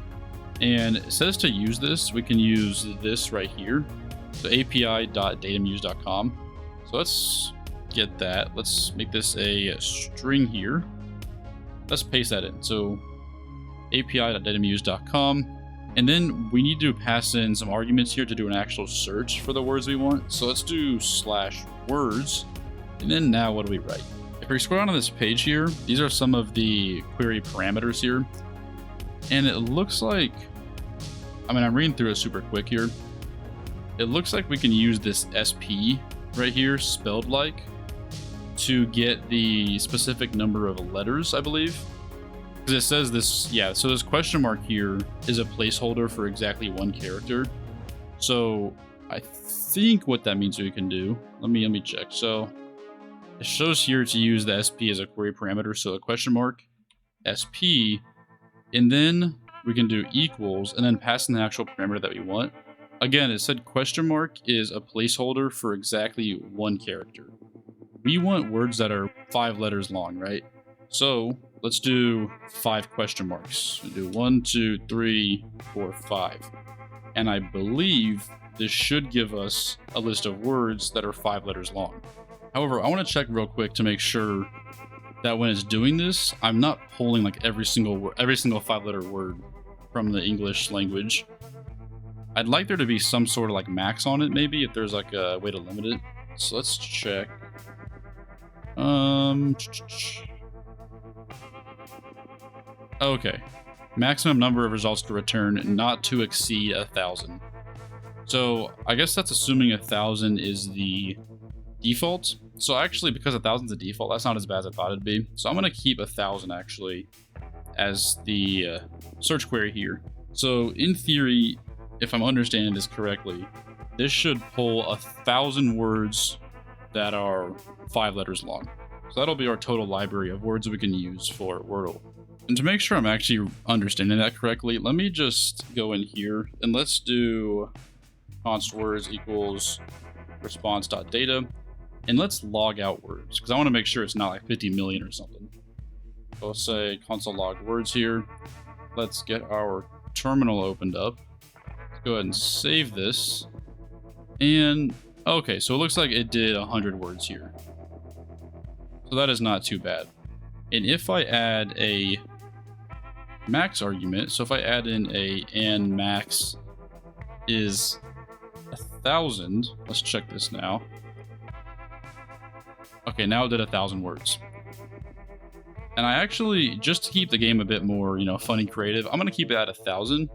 And it says to use this, we can use this right here. So api.datamuse.com. So let's get that. Let's make this a string here. Let's paste that in. So api.datamuse.com. And then we need to pass in some arguments here to do an actual search for the words we want. So let's do /words. And then now what do we write? If we scroll down on this page here, these are some of the query parameters here. And it looks like, I'm reading through it super quick here. It looks like we can use this SP right here, spelled like, to get the specific number of letters, I believe. Because it says this, yeah, so this question mark here is a placeholder for exactly one character. So I think what that means we can do, let me check. So it shows here to use the SP as a query parameter, so a question mark, SP, and then we can do equals, and then pass in the actual parameter that we want. Again, it said question mark is a placeholder for exactly one character. We want words that are 5 letters long, right? So let's do 5 question marks. We do 1, 2, 3, 4, 5. And I believe this should give us a list of words that are 5 letters long. However, I want to check real quick to make sure that when it's doing this, I'm not pulling like every single 5-letter word from the English language. I'd like there to be some sort of like max on it, maybe, if there's like a way to limit it. So let's check. Okay. Maximum number of results to return, not to exceed 1,000. So I guess that's assuming 1,000 is the default. So actually, because 1,000 is the default, that's not as bad as I thought it'd be. So I'm going to keep 1,000 actually as the search query here. So in theory, if I'm understanding this correctly, this should pull 1,000 words that are 5 letters long. So that'll be our total library of words we can use for Wordle. And to make sure I'm actually understanding that correctly, let me just go in here and let's do const words equals response.data. And let's log out words, because I want to make sure it's not like 50 million or something. So let's say console log words here. Let's get our terminal opened up. Let's go ahead and save this. And okay, so it looks like it did 100 words here. So that is not too bad. And if I add a max argument, so if I add in and max is 1,000, let's check this now. Okay, now it did 1,000 words. And I actually, just to keep the game a bit more, fun and creative, I'm going to keep it at 1,000.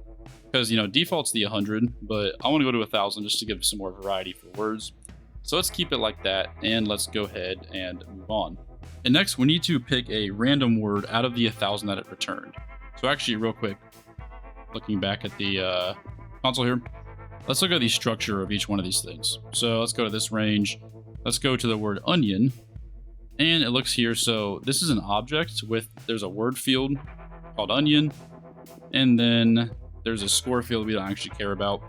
Because, default's the 100, but I want to go to 1,000 just to give some more variety for words. So let's keep it like that, and let's go ahead and move on. And next, we need to pick a random word out of the 1,000 that it returned. So actually, real quick, looking back at the console here, let's look at the structure of each one of these things. So let's go to this range. Let's go to the word onion, and it looks here. So this is an object there's a word field called onion, and then there's a score field we don't actually care about.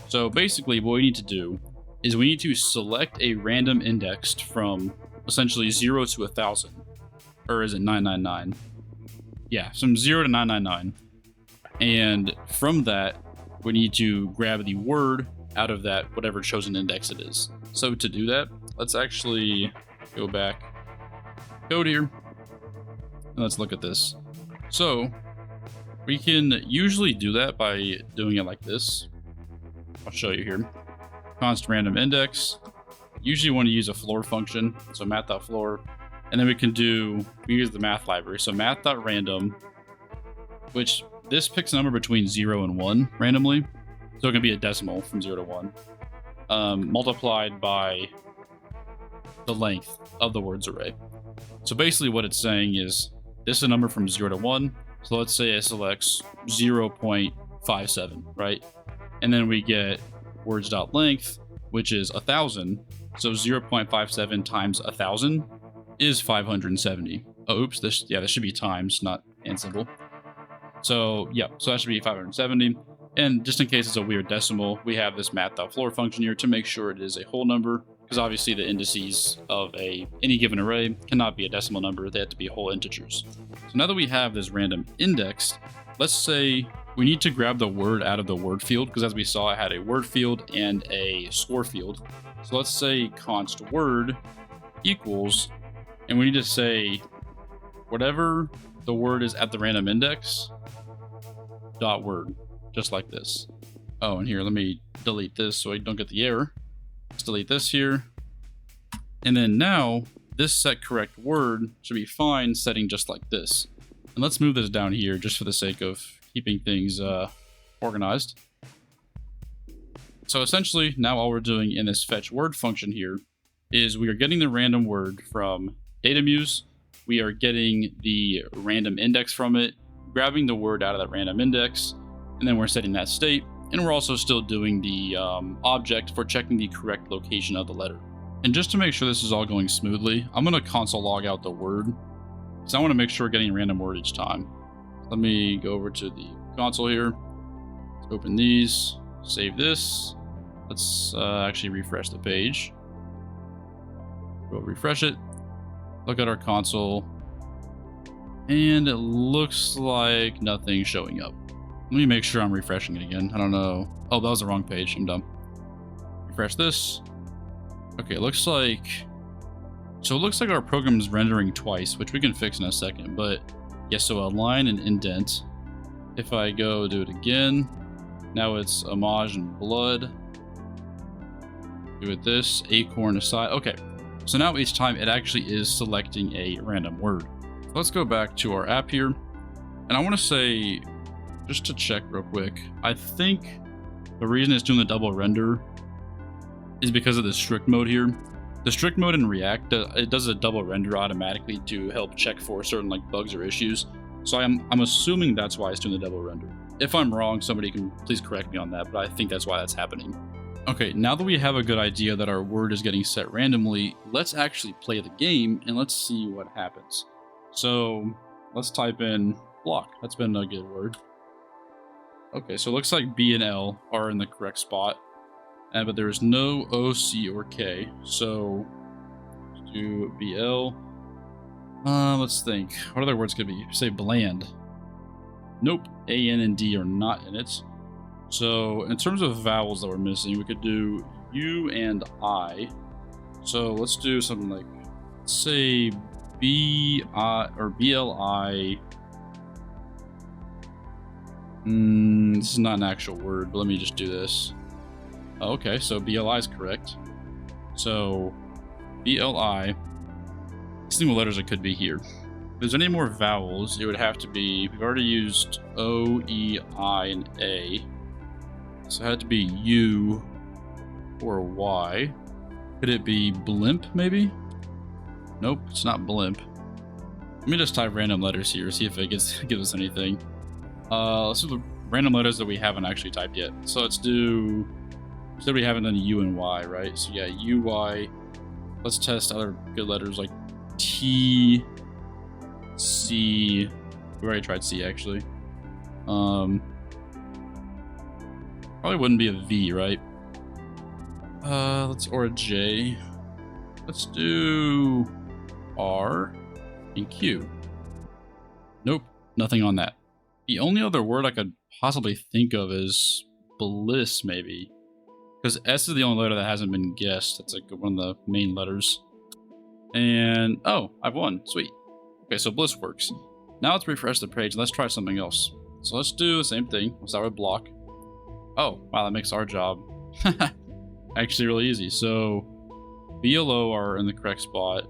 So basically what we need to do is we need to select a random indexed from essentially 0 to 1,000. Or is it 999? Yeah, from 0 to 999. And from that, we need to grab the word out of that, whatever chosen index it is. So to do that, let's actually go back, code here, and let's look at this. So we can usually do that by doing it like this. I'll show you here. Const random index. Usually want to use a floor function, so math.floor. And then we use the math library. So math.random, which this picks a number between 0 and 1 randomly. So it can be a decimal from 0 to 1, multiplied by the length of the words array. So basically what it's saying is this is a number from 0 to 1. So let's say it selects 0.57, right? And then we get words.length, which is 1,000. So 0.57 times 1,000 is 570. Oh, oops, this should be times, not and symbol. So yeah, so that should be 570. And just in case it's a weird decimal, we have this math.floor function here to make sure it is a whole number, because obviously the indices of any given array cannot be a decimal number, they have to be whole integers. So now that we have this random index, let's say we need to grab the word out of the word field, because as we saw, I had a word field and a score field. So let's say const word equals, and we need to say whatever the word is at the random index, dot word. Just like this. Oh, and here, let me delete this so I don't get the error. Let's delete this here. And then now, this set correct word should be fine setting just like this. And let's move this down here just for the sake of keeping things organized. So essentially, now all we're doing in this fetch word function here is we are getting the random word from datamuse. We are getting the random index from it, grabbing the word out of that random index, and then we're setting that state, and we're also still doing the object for checking the correct location of the letter. And just to make sure this is all going smoothly, I'm going to console log out the word, because I want to make sure we're getting a random word each time. Let me go over to the console here, let's open these, save this, let's actually refresh the page. Go refresh it, look at our console, and it looks like nothing's showing up. Let me make sure I'm refreshing it again. I don't know. Oh, that was the wrong page. I'm dumb. Refresh this. Okay, it looks like... So it looks like our program is rendering twice, which we can fix in a second. But yeah, so a line and indent. If I go do it again, now it's homage and blood. Do it this, acorn aside. Okay, so now each time it actually is selecting a random word. Let's go back to our app here. And I want to say... Just to check real quick, I think the reason it's doing the double render is because of the strict mode here. The strict mode in React, it does a double render automatically to help check for certain like bugs or issues. So I'm assuming that's why it's doing the double render. If I'm wrong, somebody can please correct me on that, but I think that's why that's happening. Okay, now that we have a good idea that our word is getting set randomly, let's actually play the game and let's see what happens. So let's type in block. That's been a good word. Okay, so it looks like B and L are in the correct spot, but there's no O, C, or K. So let's do BL. Let's think. What other words could be? Say bland. Nope. A, N, and D are not in it. So in terms of vowels that we're missing, we could do U and I. So let's do something like, let's say B, I, or BLI. This is not an actual word, but let me just do this. Oh, okay, so BLI is correct. So BLI, see what letters it could be here. If there's any more vowels, it would have to be, we've already used O, E, I, and A. So it had to be U or Y. Could it be blimp, maybe? Nope, it's not blimp. Let me just type random letters here, see if it gives us anything. Let's do the random letters that we haven't actually typed yet. So let's do, said we haven't done U and Y, right? So yeah, U, Y. Let's test other good letters like T, C. We already tried C actually. Probably wouldn't be a V, right? Or a J. Let's do R and Q. Nope, nothing on that. The only other word I could possibly think of is bliss, maybe. Because S is the only letter that hasn't been guessed. That's like one of the main letters. And, oh, I've won. Sweet. Okay, so bliss works. Now let's refresh the page and let's try something else. So let's do the same thing. We'll start with block. Oh, wow, that makes our job actually really easy. So BLO are in the correct spot.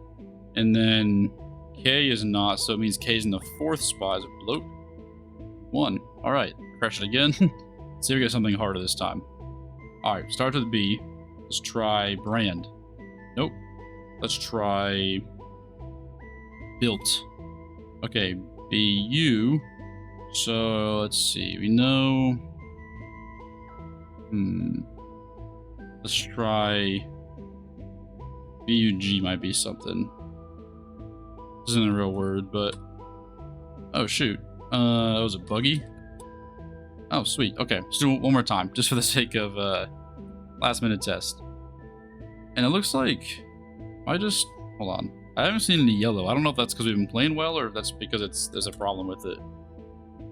And then K is not, so it means K is in the fourth spot. Is it bloat? 1. All right, crush it again. Let's see if we get something harder this time. All right, start with B. Let's try brand. Nope. Let's try built. Okay, BU. So let's see. We know. Let's try BUG. Might be something. This isn't a real word, but oh shoot. That was a buggy. Oh, sweet. Okay, let's do it one more time, just for the sake of last minute test. And it looks like hold on. I haven't seen any yellow. I don't know if that's because we've been playing well or if that's because there's a problem with it.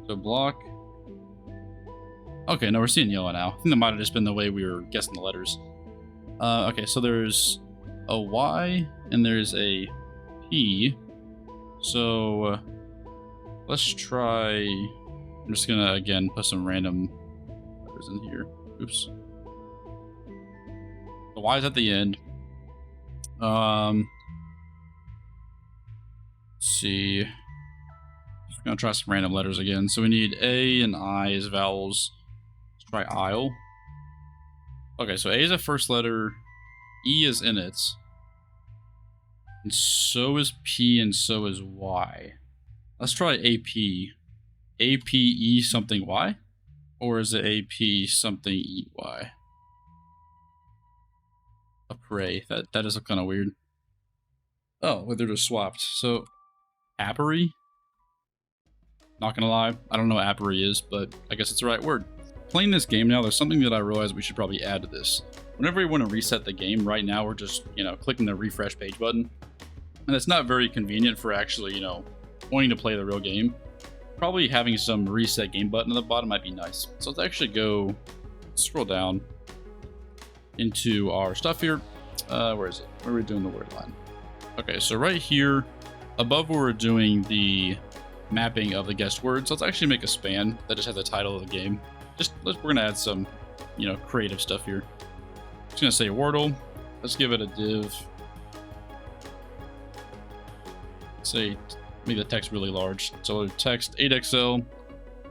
So block. Okay, no, we're seeing yellow now. I think that might have just been the way we were guessing the letters. Okay, so there's a Y and there's a P. So let's try. I'm just gonna again put some random letters in here. Oops. The Y is at the end. Let's see. I'm gonna try some random letters again. So we need A and I as vowels. Let's try aisle. Okay, so A is the first letter, E is in it, and so is P and so is Y. Let's try AP. APE something Y? Or is it AP something EY? Appray. That does look kind of weird. Oh, well, they're just swapped. So, Appery? Not gonna lie, I don't know what Appery is, but I guess it's the right word. Playing this game now, there's something that I realized we should probably add to this. Whenever we want to reset the game, right now we're just, clicking the refresh page button. And it's not very convenient for actually, wanting to play the real game. Probably having some reset game button at the bottom might be nice. So let's actually scroll down into our stuff here. Where is it? Where are we doing the word line? Okay, so right here, above where we're doing the mapping of the guessed words, let's actually make a span that just has the title of the game. We're gonna add some, creative stuff here. Just gonna say Wordle. Let's give it a div. Say, make the text really large. So text 8XL.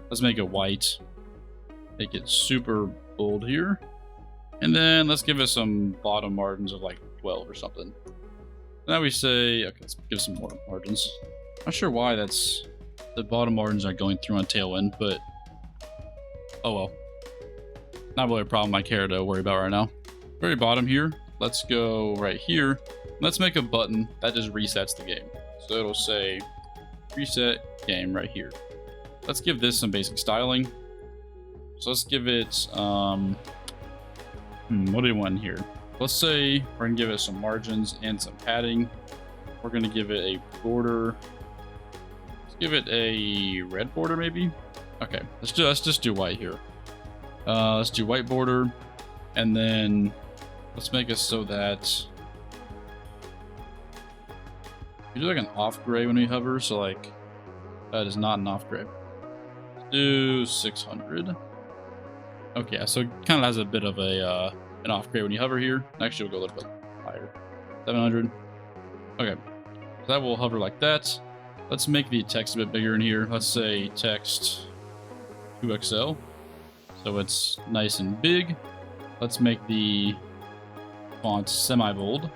Let's make it white. Make it super bold here. And then let's give it some bottom margins of like 12 or something. Now we say, okay, let's give some more margins. Not sure why the bottom margins are going through on Tailwind, but oh well. Not really a problem I care to worry about right now. Very bottom here, let's go right here. Let's make a button that just resets the game. So it'll say reset game right here. Let's give this some basic styling. So let's give it, what do we want here? Let's say we're gonna give it some margins and some padding. We're gonna give it a border. Let's give it a red border maybe. Okay, let's just do white here. Let's do white border, and then let's make it so that we do like an off gray when we hover. So like that is not an off gray. Let's do 600. Okay, so it kind of has a bit of a an off gray when you hover here. Actually, we'll go a little bit higher. 700. Okay, so that will hover like that. Let's make the text a bit bigger in here. Let's say text 2XL. So it's nice and big. Let's make the font semi-bold.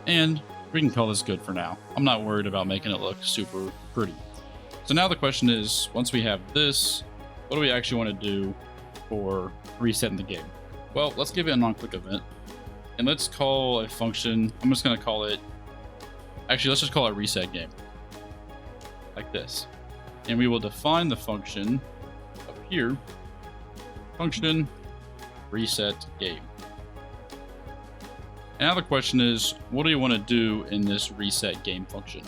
And we can call this good for now. I'm not worried about making it look super pretty. So now the question is, once we have this, what do we actually want to do for resetting the game? Well, let's give it a non-click event. And let's call a function, I'm just going to call it, actually, let's just call it reset game. Like this. And we will define the function up here, function reset game. And now the question is, what do you want to do in this reset game function?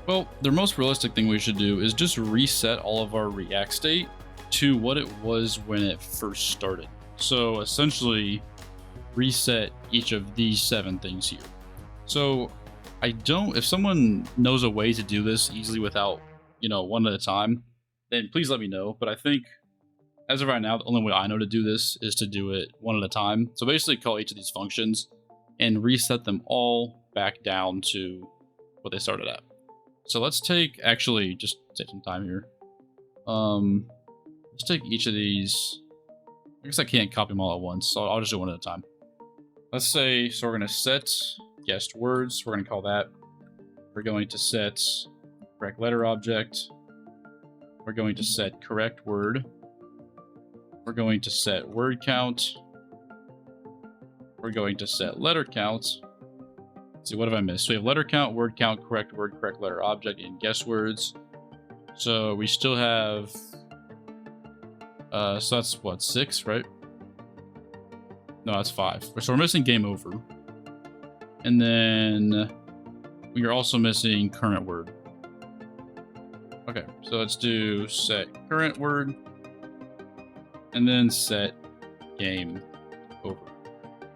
Well, the most realistic thing we should do is just reset all of our React state to what it was when it first started. So essentially reset each of these 7 things here. So if someone knows a way to do this easily without, one at a time, then please let me know. But I think as of right now, the only way I know to do this is to do it one at a time. So basically call each of these functions and reset them all back down to what they started at. So let's actually just take some time here. Let's take each of these. I guess I can't copy them all at once, so I'll just do one at a time. Let's say, so we're going to set guessed words. We're going to call that. We're going to set correct letter object. We're going to set correct word. We're going to set word count. We're going to set letter count. Let's see, what have I missed? So we have letter count, word count, correct word, correct letter object, and guess words. So we still have, so that's what, 6, right? No, that's 5. So we're missing game over. And then we are also missing current word. Okay, so let's do set current word and then set game over.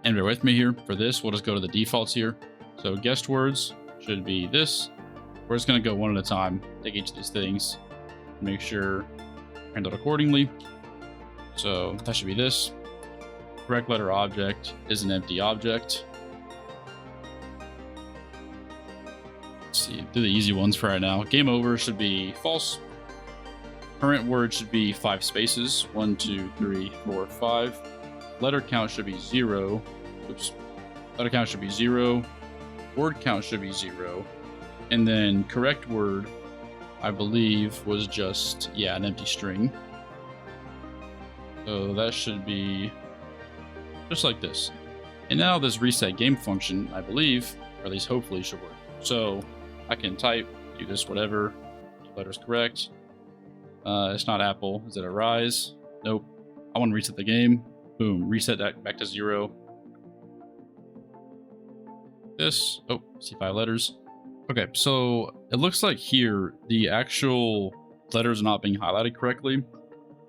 And bear with me here for this. We'll just go to the defaults here. So guessed words should be this. We're just going to go one at a time, take each of these things, make sure handled accordingly. So that should be this. Correct letter object is an empty object. Let's see, do the easy ones for right now. Game over should be false. Current word should be 5 spaces. 1, 2, 3, 4, 5. Letter count should be 0. Oops. Letter count should be 0. Word count should be 0. And then correct word, I believe, was just, yeah, an empty string. So that should be just like this. And now this reset game function, I believe, or at least hopefully, should work. So I can type, do this, whatever, letter's correct. It's not Apple. Is it a rise? Nope. I want to reset the game. Boom. Reset that back to 0. This. Oh, see 5 letters. Okay, so it looks like here the actual letters are not being highlighted correctly.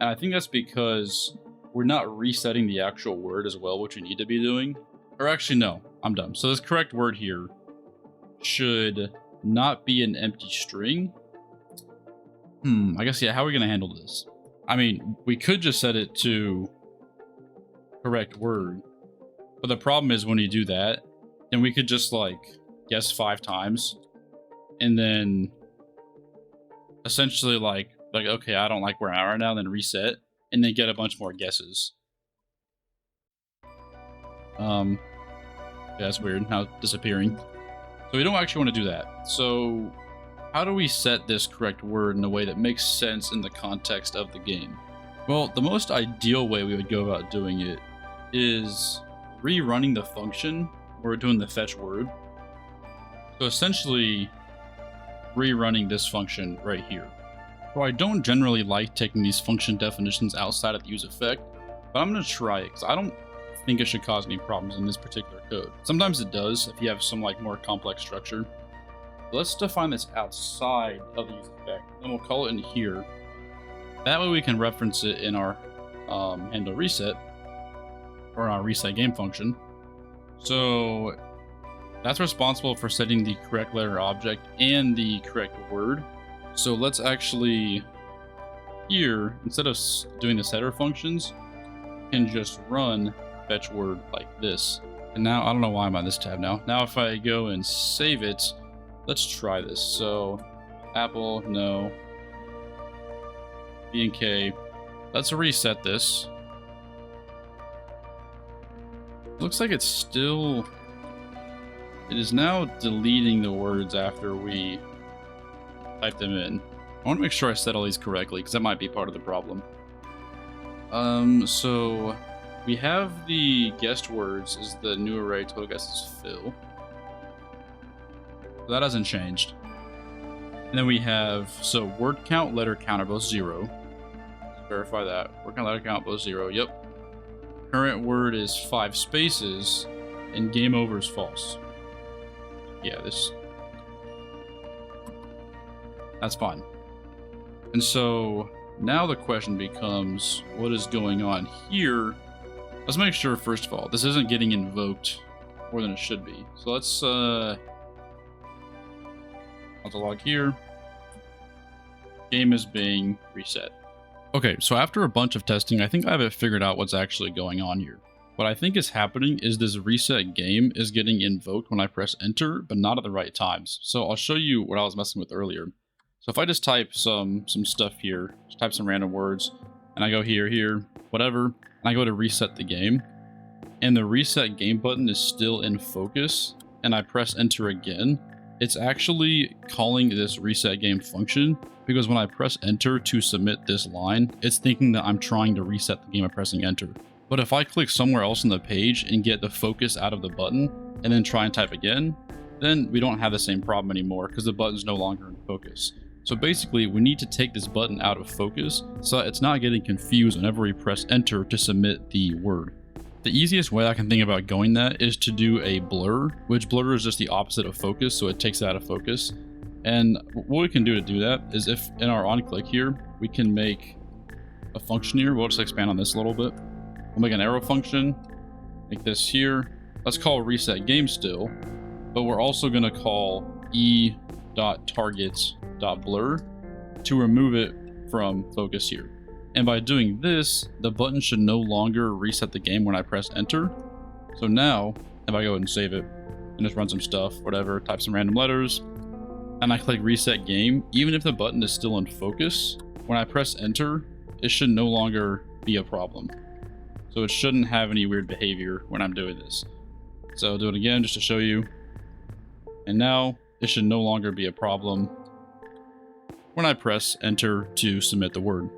And I think that's because we're not resetting the actual word as well, which we need to be doing. Or actually, no, I'm dumb. So this correct word here should not be an empty string. I guess, yeah, how are we going to handle this? I mean, we could just set it to correct word. But the problem is when you do that, then we could just like guess 5 times. And then essentially like, okay, I don't like where I'm at right now, then reset. And then get a bunch more guesses. Yeah, that's weird, how it's disappearing. So we don't actually want to do that. So how do we set this correct word in a way that makes sense in the context of the game? Well, the most ideal way we would go about doing it is rerunning the function where we're doing the fetch word. So essentially rerunning this function right here. So I don't generally like taking these function definitions outside of the use effect, but I'm going to try it because I don't think it should cause any problems in this particular code. Sometimes it does if you have some like more complex structure. Let's define this outside of the use effect, and we'll call it in here. That way we can reference it in our handle reset, or our reset game function. So that's responsible for setting the correct letter object and the correct word. So let's actually, here, instead of doing the setter functions, can just run fetch word like this. And now, I don't know why I'm on this tab now. Now if I go and save it, let's try this. So Apple, no. B and K. Let's reset this. Looks like it's still, it is now deleting the words after we type them in. I want to make sure I set all these correctly because that might be part of the problem. So we have the guessed words is the new array total guesses fill. So that hasn't changed. And then we have, so word count, letter count are both 0. Let's verify that. Word count, letter count both 0. Yep. Current word is 5 spaces and game over is false. Yeah, that's fine. And so now the question becomes, what is going on here? Let's make sure, first of all, this isn't getting invoked more than it should be. So let's log here. Game is being reset. Okay, so after a bunch of testing, I think I have it figured out what's actually going on here. What I think is happening is this reset game is getting invoked when I press enter, but not at the right times. So I'll show you what I was messing with earlier. So if I just type some stuff here, just type some random words, and I go here, whatever, and I go to reset the game, and the reset game button is still in focus, and I press enter again, it's actually calling this reset game function, because when I press enter to submit this line, it's thinking that I'm trying to reset the game by pressing enter. But if I click somewhere else on the page and get the focus out of the button, and then try and type again, then we don't have the same problem anymore, because the button's no longer in focus. So basically, we need to take this button out of focus so that it's not getting confused whenever we press enter to submit the word. The easiest way I can think about going that is to do a blur, which blur is just the opposite of focus, so it takes it out of focus. And what we can do to do that is if in our on click here, we can make a function here. We'll just expand on this a little bit. We'll make an arrow function, make this here. Let's call reset game still, but we're also going to call e.targets.blur to remove it from focus here. And by doing this, the button should no longer reset the game when I press enter. So now, if I go ahead and save it and just run some stuff, whatever, type some random letters, and I click reset game, even if the button is still in focus, when I press enter, it should no longer be a problem. So it shouldn't have any weird behavior when I'm doing this. So I'll do it again just to show you. And now it should no longer be a problem when I press enter to submit the word.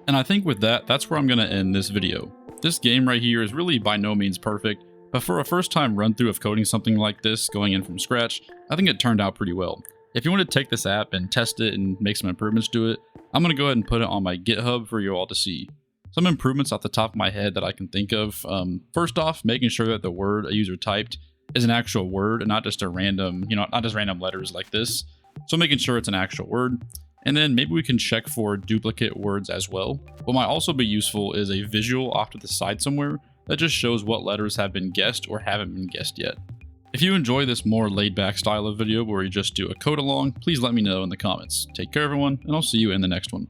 And I think with that, that's where I'm going to end this video. This game right here is really by no means perfect, but for a first time run through of coding something like this, going in from scratch, I think it turned out pretty well. If you want to take this app and test it and make some improvements to it, I'm going to go ahead and put it on my GitHub for you all to see. Some improvements off the top of my head that I can think of. First off, making sure that the word a user typed is an actual word and not just a random, not just random letters like this. So making sure it's an actual word. And then maybe we can check for duplicate words as well. What might also be useful is a visual off to the side somewhere that just shows what letters have been guessed or haven't been guessed yet. If you enjoy this more laid back style of video where we just do a code along, please let me know in the comments. Take care everyone, and I'll see you in the next one.